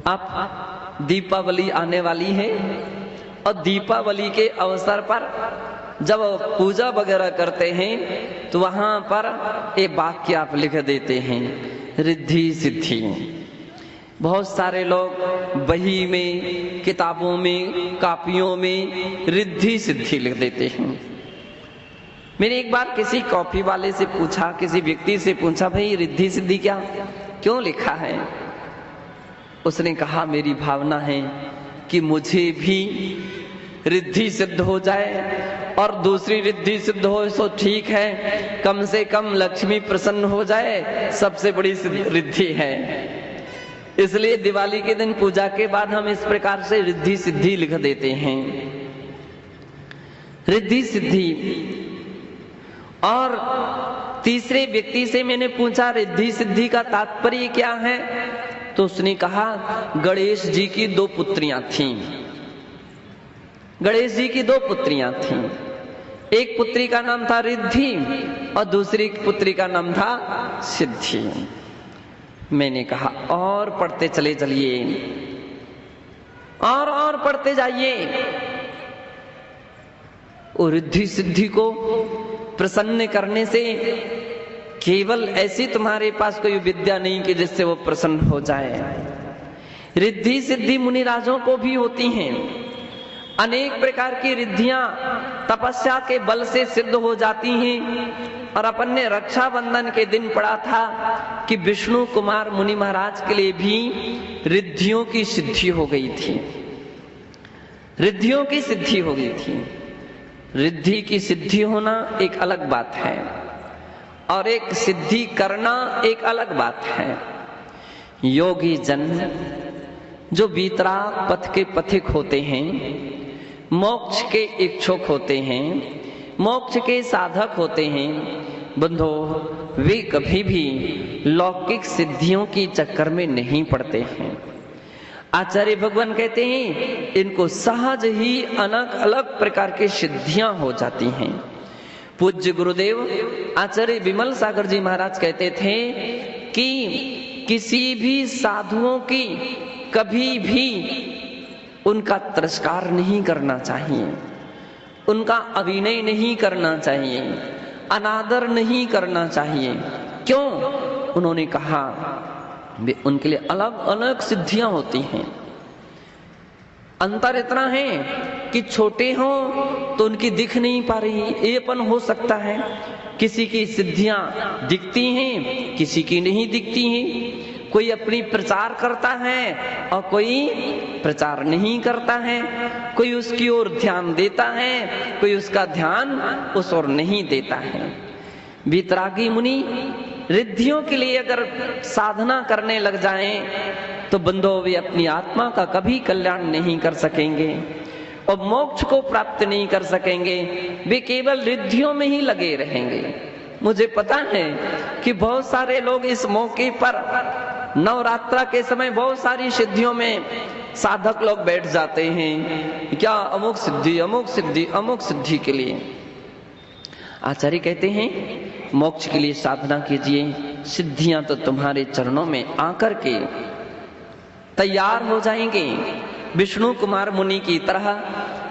आप दीपावली आने वाली है, और दीपावली के अवसर पर जब पूजा वगैरह करते हैं तो वहां पर एक वाक्य आप लिख देते हैं, रिद्धि सिद्धि। बहुत सारे लोग बही में, किताबों में, कापियों में रिद्धि सिद्धि लिख देते हैं। मैंने एक बार किसी कॉफी वाले से पूछा, किसी व्यक्ति से पूछा, भाई रिद्धि सिद्धि क्या क्यों लिखा है? उसने कहा, मेरी भावना है कि मुझे भी रिद्धि सिद्ध हो जाए, और दूसरी रिद्धि सिद्ध हो तो ठीक है, कम से कम लक्ष्मी प्रसन्न हो जाए, सबसे बड़ी रिद्धि है। इसलिए दिवाली के दिन पूजा के बाद हम इस प्रकार से रिद्धि सिद्धि लिख देते हैं, रिद्धि सिद्धि। और तीसरे व्यक्ति से मैंने पूछा, रिद्धि सिद्धि का तात्पर्य क्या है? तो उसने कहा, गणेश जी की 2 पुत्रियां थीं। गणेश जी की 2 पुत्रियां थीं। एक पुत्री का नाम था रिद्धि और दूसरी पुत्री का नाम था सिद्धि। मैंने कहा, और पढ़ते चले चलिए, और पढ़ते जाइए। और रिद्धि सिद्धि को प्रसन्न करने से केवल ऐसी तुम्हारे पास कोई विद्या नहीं कि जिससे वो प्रसन्न हो जाए। रिद्धि सिद्धि मुनिराजों को भी होती हैं। अनेक प्रकार की रिद्धियां तपस्या के बल से सिद्ध हो जाती हैं। और अपन ने रक्षाबंधन के दिन पढ़ा था कि विष्णु कुमार मुनि महाराज के लिए भी रिद्धियों की सिद्धि हो गई थी, रिद्धियों की सिद्धि हो गई थी। रिद्धि की सिद्धि होना एक अलग बात है, और एक सिद्धि करना एक अलग बात है। योगी जन जो वीतराग पथ के पथिक होते हैं, मोक्ष के इच्छुक होते हैं, मोक्ष के साधक होते हैं, बंधो, वे कभी भी लौकिक सिद्धियों के चक्कर में नहीं पड़ते हैं। आचार्य भगवान कहते हैं, इनको सहज ही अलग अलग प्रकार की सिद्धियां हो जाती हैं। पूज्य गुरुदेव आचार्य विमल सागर जी महाराज कहते थे कि किसी भी साधुओं की कभी भी उनका तिरस्कार नहीं करना चाहिए, उनका अभिनय नहीं करना चाहिए, अनादर नहीं करना चाहिए। क्यों? उन्होंने कहा, उनके लिए अलग अलग सिद्धियां होती हैं। अंतर इतना है कि छोटे हो तो उनकी दिख नहीं पा रही, येपन हो सकता है। किसी की सिद्धियां दिखती हैं, किसी की नहीं दिखती हैं। कोई अपनी प्रचार करता है और कोई प्रचार नहीं करता है। कोई उसकी ओर ध्यान देता है, कोई उसका ध्यान उस ओर नहीं देता है। वीतरागी मुनि रिद्धियों के लिए अगर साधना करने लग जाएं तो बंधो वे अपनी आत्मा का कभी कल्याण नहीं कर सकेंगे और मोक्ष को प्राप्त नहीं कर सकेंगे। वे केवल रिद्धियों में ही लगे रहेंगे। मुझे पता है कि बहुत सारे लोग इस मौके पर नवरात्रा के समय बहुत सारी सिद्धियों में साधक लोग बैठ जाते हैं, क्या अमुक सिद्धि अमुक सिद्धि अमुक सिद्धि के लिए। आचार्य कहते हैं, मोक्ष के लिए साधना कीजिए, सिद्धियां तो तुम्हारे चरणों में आकर के तैयार हो जाएंगे विष्णु कुमार मुनि की तरह।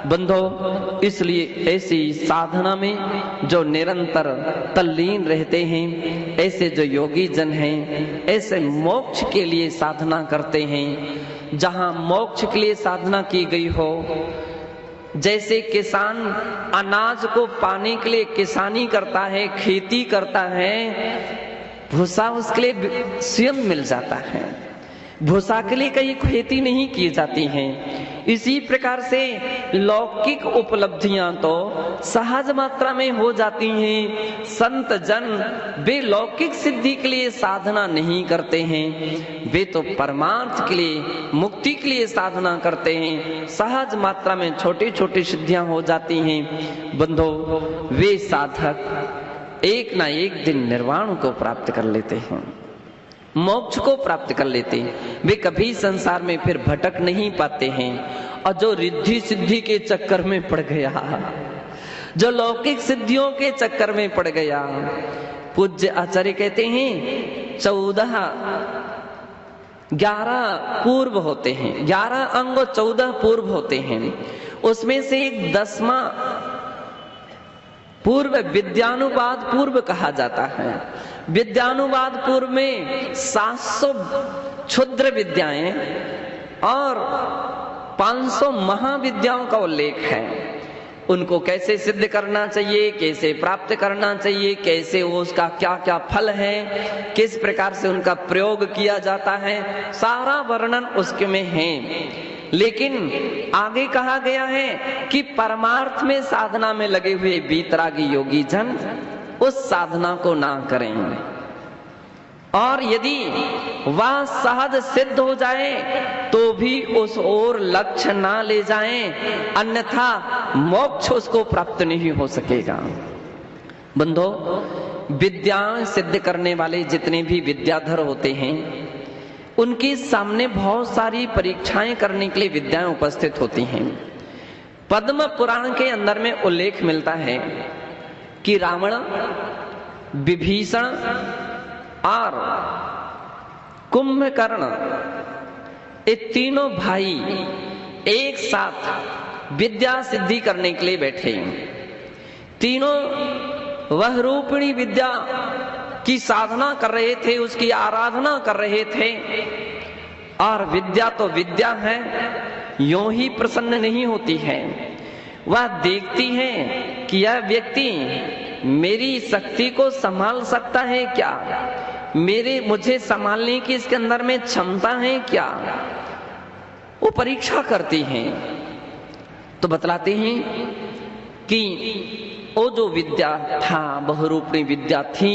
बंधो, इसलिए ऐसी साधना में जो निरंतर तल्लीन रहते हैं, ऐसे जो योगी जन हैं, ऐसे मोक्ष के लिए साधना करते हैं। जहां मोक्ष के लिए साधना की गई हो, जैसे किसान अनाज को पाने के लिए किसानी करता है, खेती करता है, भूसा उसके लिए स्वयं मिल जाता है। भूसा के लिए कहीं खेती नहीं की जाती है। इसी प्रकार से लौकिक उपलब्धियां तो सहज मात्रा में हो जाती हैं। संत जन वे लौकिक सिद्धि के लिए साधना नहीं करते हैं, वे तो परमार्थ के लिए, मुक्ति के लिए साधना करते हैं। सहज मात्रा में छोटी छोटी सिद्धियां हो जाती हैं। बंधो, वे साधक एक ना एक दिन निर्वाण को प्राप्त कर लेते हैं, मोक्ष को प्राप्त कर लेते हैं। वे कभी संसार में फिर भटक नहीं पाते हैं। और जो रिद्धि सिद्धि के चक्कर में पड़ गया, जो लौकिक सिद्धियों के चक्कर में पड़ गया, पूज्य आचार्य कहते हैं 11 पूर्व होते हैं, 11 अंग 14 पूर्व होते हैं। उसमें से एक 10वां पूर्व विद्यानुवाद पूर्व कहा जाता है। विद्यानुवाद पूर्व में 700 क्षुद्र विद्याएं और 500 महाविद्याओं का उल्लेख है। उनको कैसे सिद्ध करना चाहिए, कैसे प्राप्त करना चाहिए, कैसे वो उसका क्या क्या फल है, किस प्रकार से उनका प्रयोग किया जाता है, सारा वर्णन उसके में है। लेकिन आगे कहा गया है कि परमार्थ में साधना में लगे हुए वीतरागी योगी जन उस साधना को ना करें, और यदि वह सहज सिद्ध हो जाए तो भी उस ओर लक्ष्य ना ले जाएं, अन्यथा मोक्ष उसको प्राप्त नहीं हो सकेगा। बंधो, विद्या सिद्ध करने वाले जितने भी विद्याधर होते हैं, उनके सामने बहुत सारी परीक्षाएं करने के लिए विद्याएं उपस्थित होती हैं। पद्म पुराण के अंदर में उल्लेख मिलता है कि रावण, विभीषण और कुंभकर्ण, ये तीनों भाई एक साथ विद्या सिद्धि करने के लिए बैठे। तीनों वह रूपिणी विद्या की साधना कर रहे थे, उसकी आराधना कर रहे थे। और विद्या तो विद्या है, यूं ही प्रसन्न नहीं होती है। वह देखती है कि यह व्यक्ति मेरी शक्ति को संभाल सकता है क्या, मुझे संभालने की इसके अंदर में क्षमता है क्या, वो परीक्षा करती हैं। तो बतलाते हैं कि वो जो विद्या था, बहुरूपिणी विद्या थी,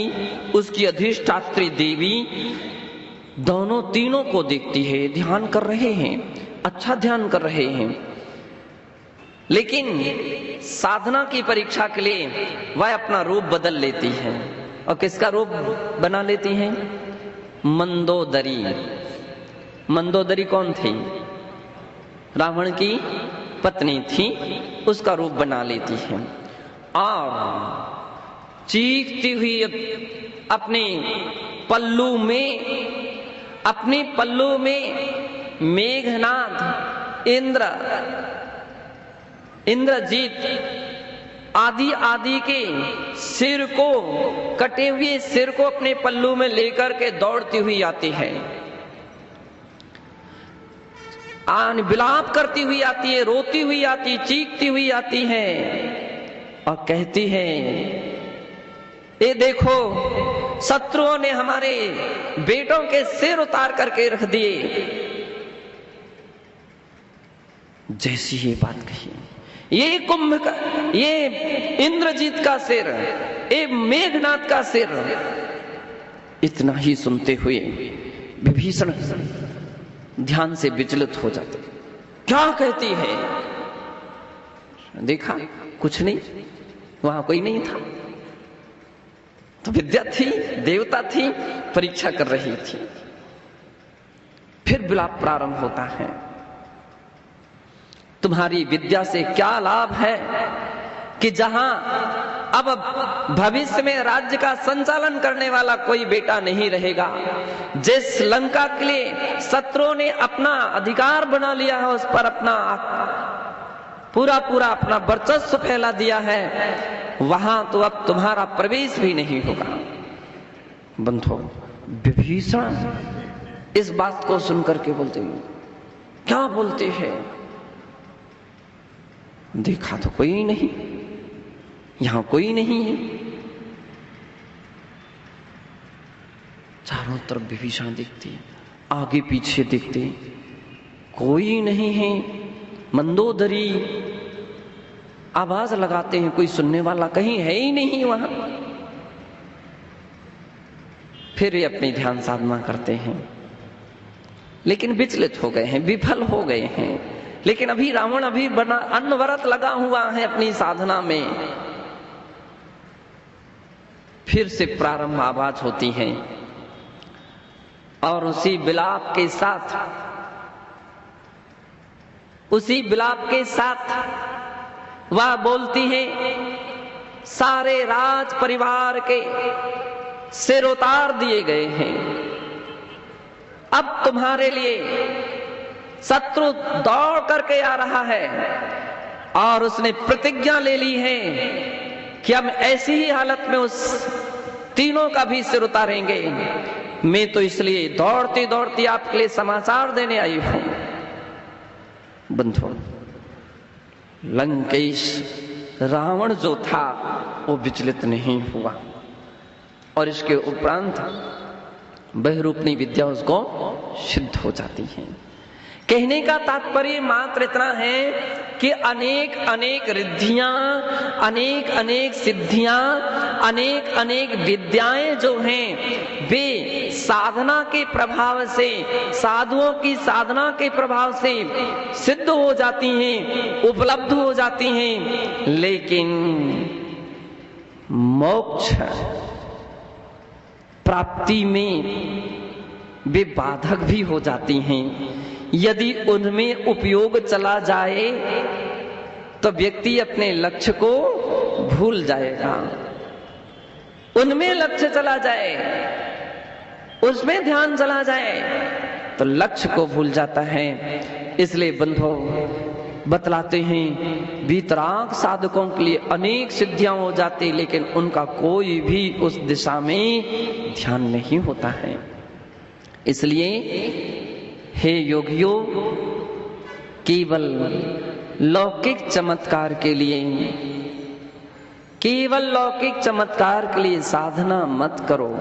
उसकी अधिष्ठात्री देवी दोनों तीनों को देखती है, ध्यान कर रहे हैं, अच्छा ध्यान कर रहे हैं। लेकिन साधना की परीक्षा के लिए वह अपना रूप बदल लेती है। और किसका रूप बना लेती हैं? मंदोदरी। मंदोदरी कौन थी? रावण की पत्नी थी, उसका रूप बना लेती है और चीखती हुई अपने पल्लू में मेघनाद, इंद्रजीत आदि के सिर को, कटे हुए सिर को अपने पल्लू में लेकर के दौड़ती हुई आती है, विलाप करती हुई आती है, रोती हुई आती, चीखती हुई आती है और कहती है, ये देखो शत्रुओं ने हमारे बेटों के सिर उतार करके रख दिए। जैसी ये बात कही, ये इंद्रजीत का सिर, ये मेघनाथ का सिर। इतना ही सुनते हुए विभीषण ध्यान से विचलित हो जाते। क्या कहती है? देखा कुछ नहीं, वहां कोई नहीं था। तो विद्या थी, देवता थी, परीक्षा कर रही थी। फिर विलाप प्रारंभ होता है, तुम्हारी विद्या से क्या लाभ है कि जहां अब भविष्य में राज्य का संचालन करने वाला कोई बेटा नहीं रहेगा, जिस लंका के लिए शत्रुओं ने अपना अधिकार बना लिया है, उस पर अपना पूरा अपना वर्चस्व फैला दिया है, वहां तो अब तुम्हारा प्रवेश भी नहीं होगा। बंधु, विभीषण इस बात को सुनकर के बोलते हैं, क्या बोलते हैं? देखा तो कोई नहीं, यहां कोई नहीं है। चारों तरफ विभीषण देखते, आगे पीछे देखते, कोई नहीं है। मंदोदरी आवाज लगाते हैं, कोई सुनने वाला कहीं है ही नहीं वहां। फिर ये अपनी ध्यान साधना करते हैं, लेकिन विचलित हो गए हैं, विफल हो गए हैं। लेकिन अभी रावण अभी बना अनवरत लगा हुआ है अपनी साधना में। फिर से प्रारंभ आवाज होती है और उसी विलाप के साथ वह बोलती है, सारे राज परिवार के सिर उतार दिए गए हैं, अब तुम्हारे लिए शत्रु दौड़ करके आ रहा है। और उसने प्रतिज्ञा ले ली है कि हम ऐसी ही हालत में उस तीनों का भी सिर उतारेंगे। मैं तो इसलिए दौड़ती दौड़ती आपके लिए समाचार देने आई हूं। बंधुओं, लंकेश रावण जो था वो विचलित नहीं हुआ और इसके उपरांत बहुरूपणी विद्या उसको सिद्ध हो जाती है। कहने का तात्पर्य मात्र इतना है कि अनेक अनेक रिद्धियां, अनेक अनेक सिद्धियां, अनेक अनेक विद्याएं जो हैं वे साधना के प्रभाव से, साधुओं की साधना के प्रभाव से सिद्ध हो जाती हैं, उपलब्ध हो जाती हैं। लेकिन मोक्ष प्राप्ति में वे बाधक भी हो जाती हैं। यदि उनमें उपयोग चला जाए तो व्यक्ति अपने लक्ष्य को भूल जाएगा। उनमें लक्ष्य चला जाए, उसमें ध्यान चला जाए तो लक्ष्य को भूल जाता है। इसलिए बंधु बतलाते हैं, वीतराग साधकों के लिए अनेक सिद्धियां हो जाती, लेकिन उनका कोई भी उस दिशा में ध्यान नहीं होता है। इसलिए हे योगियों, केवल लौकिक चमत्कार के लिए, केवल लौकिक चमत्कार के लिए साधना मत करो।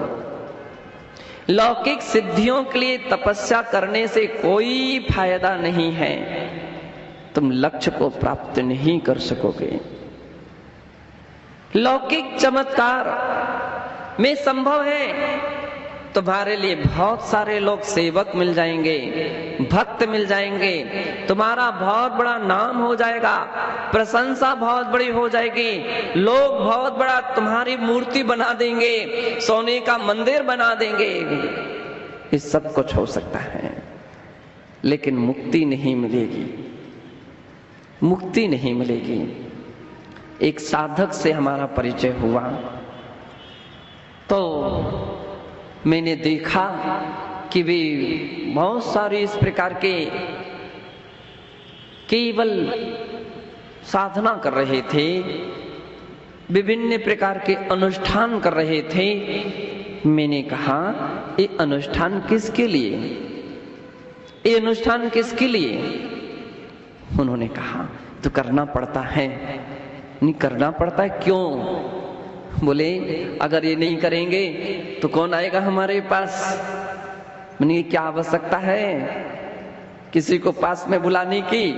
लौकिक सिद्धियों के लिए तपस्या करने से कोई फायदा नहीं है, तुम लक्ष्य को प्राप्त नहीं कर सकोगे। लौकिक चमत्कार में संभव है तुम्हारे लिए बहुत सारे लोग सेवक मिल जाएंगे, भक्त मिल जाएंगे, तुम्हारा बहुत बड़ा नाम हो जाएगा, प्रशंसा बहुत बड़ी हो जाएगी, लोग बहुत बड़ा तुम्हारी मूर्ति बना देंगे, सोने का मंदिर बना देंगे। ये सब कुछ हो सकता है, लेकिन मुक्ति नहीं मिलेगी, मुक्ति नहीं मिलेगी। एक साधक से हमारा परिचय हुआ तो मैंने देखा कि वे बहुत सारे इस प्रकार के केवल साधना कर रहे थे, विभिन्न प्रकार के अनुष्ठान कर रहे थे। मैंने कहा, ये अनुष्ठान किसके लिए, ये अनुष्ठान किसके लिए? उन्होंने कहा, तो करना पड़ता है। नहीं करना पड़ता है, क्यों? बोले, अगर ये नहीं करेंगे तो कौन आएगा हमारे पास? मैंने क्या आवश्यकता है किसी को पास में बुलाने की?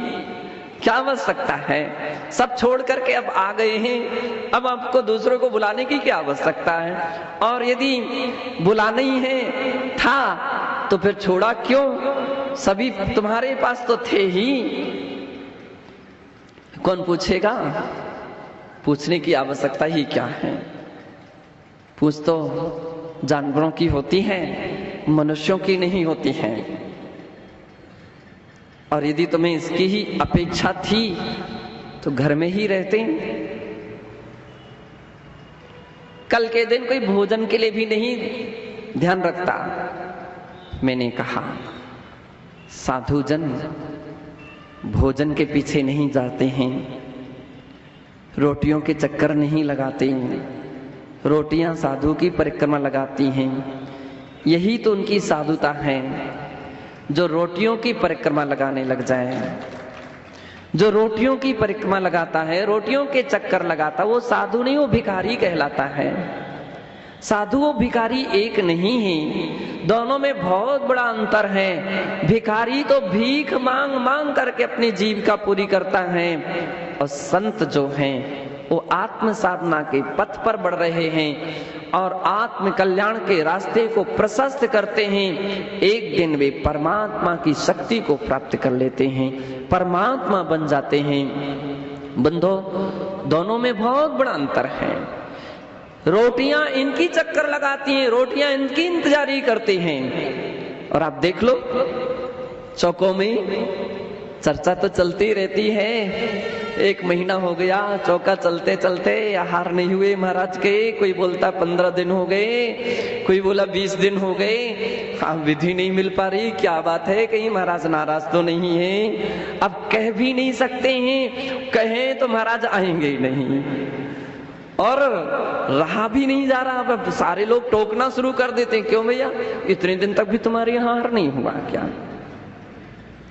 क्या आवश्यकता है? सब छोड़ करके अब आ गए हैं, अब आपको दूसरों को बुलाने की क्या आवश्यकता है? और यदि बुलाना ही है था तो फिर छोड़ा क्यों? सभी तुम्हारे पास तो थे ही, कौन पूछेगा? पूछने की आवश्यकता ही क्या है? पूछ तो जानवरों की होती है, मनुष्यों की नहीं होती है। और यदि तुम्हें इसकी ही अपेक्षा थी तो घर में ही रहते। कल के दिन कोई भोजन के लिए भी नहीं ध्यान रखता। मैंने कहा, साधुजन भोजन के पीछे नहीं जाते हैं, रोटियों के चक्कर नहीं लगाते हैं, रोटियां साधु की परिक्रमा लगाती हैं। यही तो उनकी साधुता है। जो रोटियों की परिक्रमा लगाने लग जाए, जो रोटियों की परिक्रमा लगाता है, रोटियों के चक्कर लगाता, वो साधु नहीं, वो भिखारी कहलाता है। साधु और भिखारी एक नहीं है। दोनों में बहुत बड़ा अंतर है। भिखारी तो भीख मांग मांग करके अपनी जीविका पूरी करता है, और संत जो हैं वो आत्म साधना के पथ पर बढ़ रहे हैं और आत्म कल्याण के रास्ते को प्रशस्त करते हैं। एक दिन वे परमात्मा की शक्ति को प्राप्त कर लेते हैं, परमात्मा बन जाते हैं। बंधो, दोनों में बहुत बड़ा अंतर है। रोटियां इनकी चक्कर लगाती हैं, रोटियां इनकी इंतजारी करती हैं, और आप देख लो चौकों में चर्चा तो चलती रहती है। एक महीना हो गया चौका चलते चलते, आहार नहीं हुए महाराज के। कोई बोलता 15 दिन हो गए, कोई बोला 20 दिन हो गए। हाँ, विधि नहीं मिल पा रही, क्या बात है, कहीं महाराज नाराज तो नहीं है। अब कह भी नहीं सकते हैं, कहें तो महाराज आएंगे ही नहीं, और रहा भी नहीं जा रहा। अब सारे लोग टोकना शुरू कर देते हैं, क्यों भैया इतने दिन तक भी तुम्हारे यहाँ आहार नहीं हुआ क्या?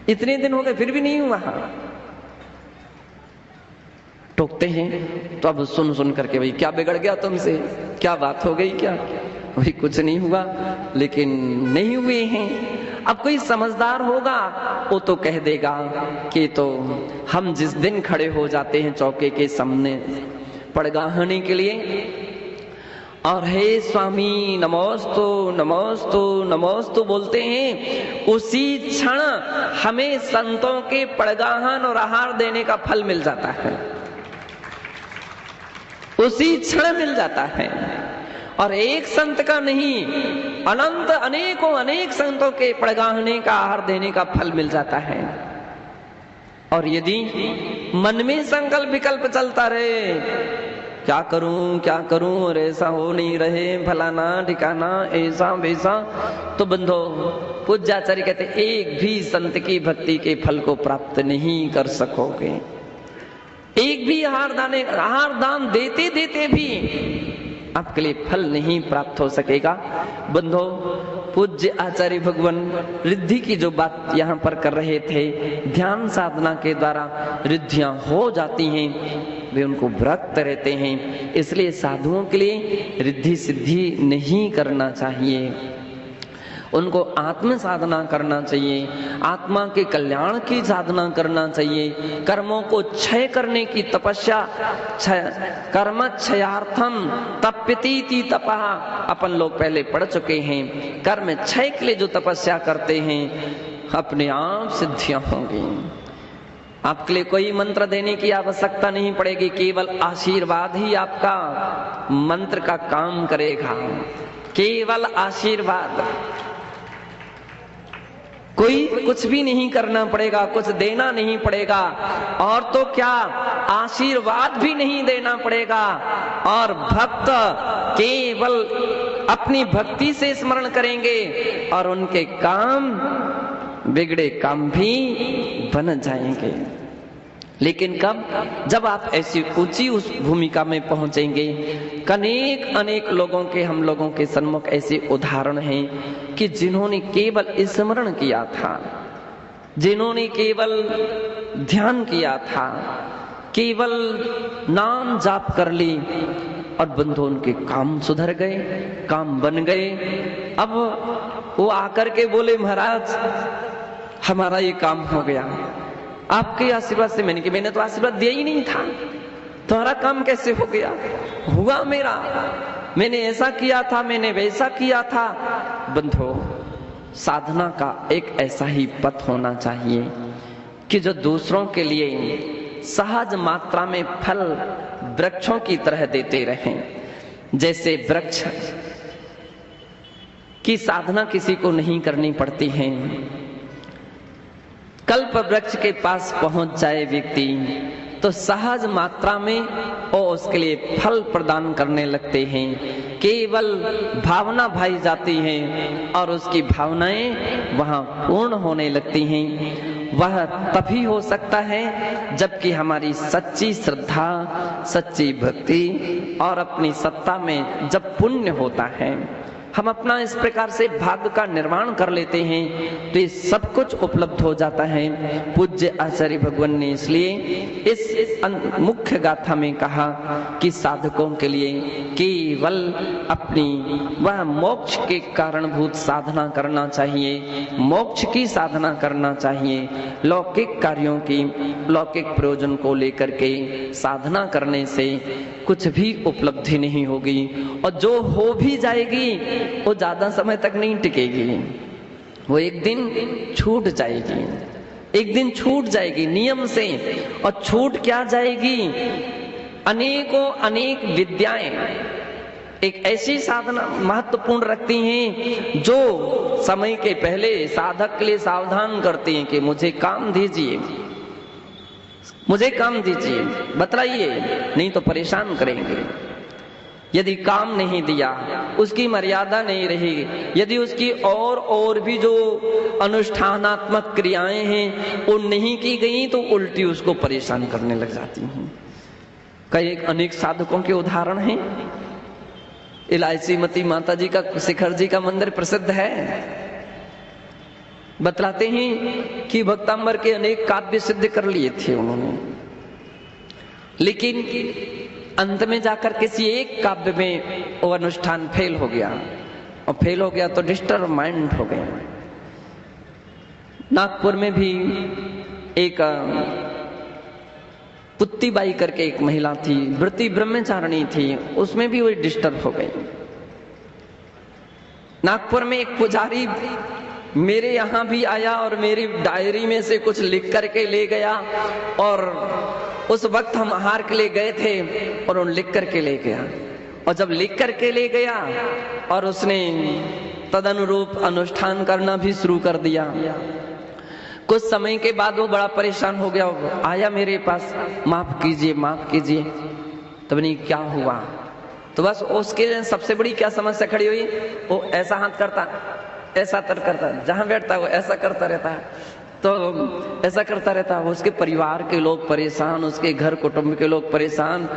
इतने दिन हो गए फिर भी नहीं हुआ। टोकते हैं। तो अब सुन सुन करके, भाई क्या बिगड़ गया तुमसे, क्या बात हो गई क्या? भाई कुछ नहीं हुआ, लेकिन नहीं हुए हैं। अब कोई समझदार होगा वो तो कह देगा कि तो हम जिस दिन खड़े हो जाते हैं चौके के सामने पड़गाहने के लिए, और हे स्वामी नमोस्तु नमोस्तु नमोस्तु बोलते हैं, उसी क्षण हमें संतों के पड़गाहन और आहार देने का फल मिल जाता है, उसी क्षण मिल जाता है। और एक संत का नहीं, अनंत अनेकों अनेक संतों के पड़गाहने का आहार देने का फल मिल जाता है। और यदि मन में संकल्प विकल्प चलता रहे, क्या करूं और ऐसा हो नहीं रहे, फलाना ठिकाना ऐसा वैसा, तो बंधो पूज्याचार्य कहते एक भी संत की भक्ति के फल को प्राप्त नहीं कर सकोगे। एक भी आहार दान देते देते भी आपके लिए फल नहीं प्राप्त हो सकेगा। बंधो, पूज्य आचार्य भगवान रिद्धि की जो बात यहाँ पर कर रहे थे, ध्यान साधना के द्वारा रिद्धियां हो जाती हैं, वे उनको व्रत रहते हैं। इसलिए साधुओं के लिए रिद्धि सिद्धि नहीं करना चाहिए, उनको आत्म साधना करना चाहिए, आत्मा के कल्याण की साधना करना चाहिए। कर्मों को क्षय करने की तपस्या, कर्म क्षयार्थम तप्यतीति तपः, अपन लोग पहले पढ़ चुके हैं। कर्म क्षय के लिए जो तपस्या करते हैं अपने आप सिद्धियां होंगी। आपके लिए कोई मंत्र देने की आवश्यकता नहीं पड़ेगी, केवल आशीर्वाद ही आपका मंत्र का काम करेगा, केवल आशीर्वाद। कोई कुछ भी नहीं करना पड़ेगा, कुछ देना नहीं पड़ेगा, और तो क्या आशीर्वाद भी नहीं देना पड़ेगा। और भक्त केवल अपनी भक्ति से स्मरण करेंगे और उनके काम, बिगड़े काम भी बन जाएंगे। लेकिन कब? जब आप ऐसी ऊंची उस भूमिका में पहुंचेंगे। अनेक लोगों के, हम लोगों के सन्मुख ऐसे उदाहरण हैं कि जिन्होंने केवल स्मरण किया था, जिन्होंने केवल ध्यान किया था, केवल नाम जाप कर ली, और बंधु उनके काम सुधर गए, काम बन गए। अब वो आकर के बोले, महाराज हमारा ये काम हो गया आपके आशीर्वाद से। मैंने तो आशीर्वाद दिया ही नहीं था, तुम्हारा काम कैसे हो गया? हुआ मेरा, मैंने ऐसा किया था, मैंने वैसा किया था। बंधो, साधना का एक ऐसा ही पथ होना चाहिए कि जो दूसरों के लिए सहज मात्रा में फल वृक्षों की तरह देते रहें। जैसे वृक्ष की साधना किसी को नहीं करनी पड़ती है, कल्प वृक्ष के पास पहुंच जाए व्यक्ति तो सहज मात्रा में वो उसके लिए फल प्रदान करने लगते हैं। केवल भावना भाई जाती है और उसकी भावनाएं वहां पूर्ण होने लगती हैं। वह तभी हो सकता है जबकि हमारी सच्ची श्रद्धा, सच्ची भक्ति और अपनी सत्ता में जब पुण्य होता है, हम अपना इस प्रकार से भाग्य का निर्माण कर लेते हैं तो ये सब कुछ उपलब्ध हो जाता है। पूज्य आचार्य भगवान ने इसलिए इस मुख्य गाथा में कहा कि साधकों के लिए केवल अपनी वह मोक्ष के कारणभूत साधना करना चाहिए, मोक्ष की साधना करना चाहिए। लौकिक कार्यों की, लौकिक प्रयोजन को लेकर के साधना करने से कुछ भी उपलब्धि नहीं होगी, और जो हो भी जाएगी वो ज्यादा समय तक नहीं टिकेगी, वो एक दिन छूट जाएगी, एक दिन छूट जाएगी नियम से। और छूट क्या जाएगी? अनेकों अनेक विद्याएं एक ऐसी साधना महत्वपूर्ण रखती हैं जो समय के पहले साधक के लिए सावधान करती हैं कि मुझे काम दीजिए, मुझे काम दीजिए, बतलाइए, नहीं तो परेशान करेंगे। यदि काम नहीं दिया, उसकी मर्यादा नहीं रही, यदि उसकी और भी जो अनुष्ठानात्मक क्रियाएं हैं वो नहीं की गई तो उल्टी उसको परेशान करने लग जाती हैं। कई अनेक साधकों के उदाहरण हैं। इलायची मती माता जी का, शिखर जी का मंदिर प्रसिद्ध है। बतलाते हैं कि भक्तांबर के अनेक काव्य सिद्ध कर लिए थे उन्होंने, लेकिन अंत में जाकर किसी एक काव्य में वो अनुष्ठान फेल हो गया, और फेल हो गया तो डिस्टर्ब माइंड हो गया। नागपुर में भी एक पुत्तीबाई करके एक महिला थी, व्रती ब्रह्मचारिणी थी, उसमें भी वो डिस्टर्ब हो गई। नागपुर में एक पुजारी मेरे यहाँ भी आया और मेरी डायरी में से कुछ लिख करके ले गया, और उस वक्त हम आहार के लिए गए थे और उन लिख करके ले गया। और जब लिख करके ले गया और उसने तदनुरूप अनुष्ठान करना भी शुरू कर दिया, कुछ समय के बाद वो बड़ा परेशान हो गया, आया मेरे पास, माफ कीजिए माफ कीजिए। तो बनी क्या हुआ? तो बस उसके सबसे बड़ी क्या समस्या खड़ी हुई, वो ऐसा हाथ करता, ऐसा तर करता, जहां बैठता वो ऐसा करता रहता है, तो ऐसा करता रहता। उसके परिवार के लोग परेशान, उसके घर कुटुंब के लोग परेशान,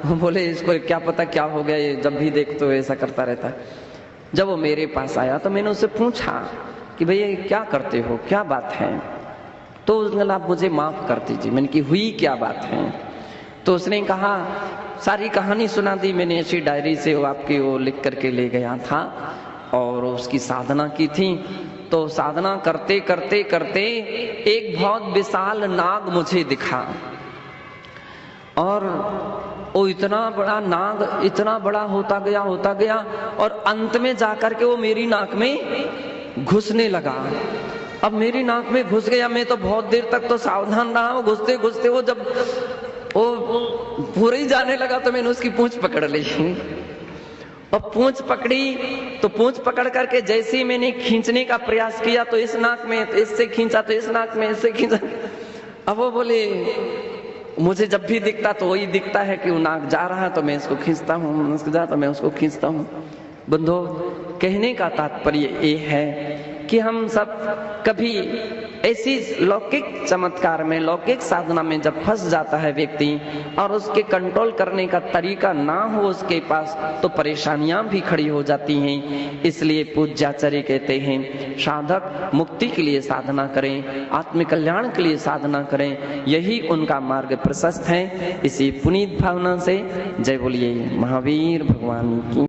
बोले इसको क्या पता क्या हो गया, ये जब भी देखते हो ऐसा करता रहता है। जब वो मेरे पास आया तो मैंने उससे पूछा कि भैया क्या करते हो, क्या बात है? तो उसने कहा आप मुझे माफ कर दीजिए। मैंने की हुई क्या बात है? तो उसने कहा सारी कहानी सुना दी मैंने, ऐसी डायरी से वो आपकी वो लिख करके ले गया था और उसकी साधना की थी। तो साधना करते करते करते एक बहुत विशाल नाग मुझे दिखा, और वो इतना बड़ा नाग इतना बड़ा होता गया और अंत में जाकर के वो मेरी नाक में घुसने लगा। अब मेरी नाक में घुस गया, मैं तो बहुत देर तक तो सावधान रहा हूँ, घुसते घुसते वो जब वो पूरे ही जाने लगा तो मैंने उसकी पूंछ पकड़ ली, और पूंछ पकड़ी तो पूंछ पकड़ करके जैसे ही मैंने खींचने का प्रयास किया तो इस नाक में, तो इससे खींचा तो इस नाक में, इससे खींचा। अब वो बोले मुझे जब भी दिखता तो वही दिखता है कि वो नाक जा रहा है तो मैं इसको खींचता हूँ, उसको जा तो मैं उसको खींचता हूँ। बंधो, कहने का तात्पर्य ये है कि हम सब कभी ऐसी लौकिक चमत्कार में, लौकिक साधना में जब फंस जाता है व्यक्ति और उसके कंट्रोल करने का तरीका ना हो उसके पास, तो परेशानियां भी खड़ी हो जाती हैं। इसलिए पूज्याचार्य कहते हैं साधक मुक्ति के लिए साधना करें, आत्मकल्याण के लिए साधना करें, यही उनका मार्ग प्रशस्त है। इसी पुनीत भावना से जय बोलिए महावीर भगवान की।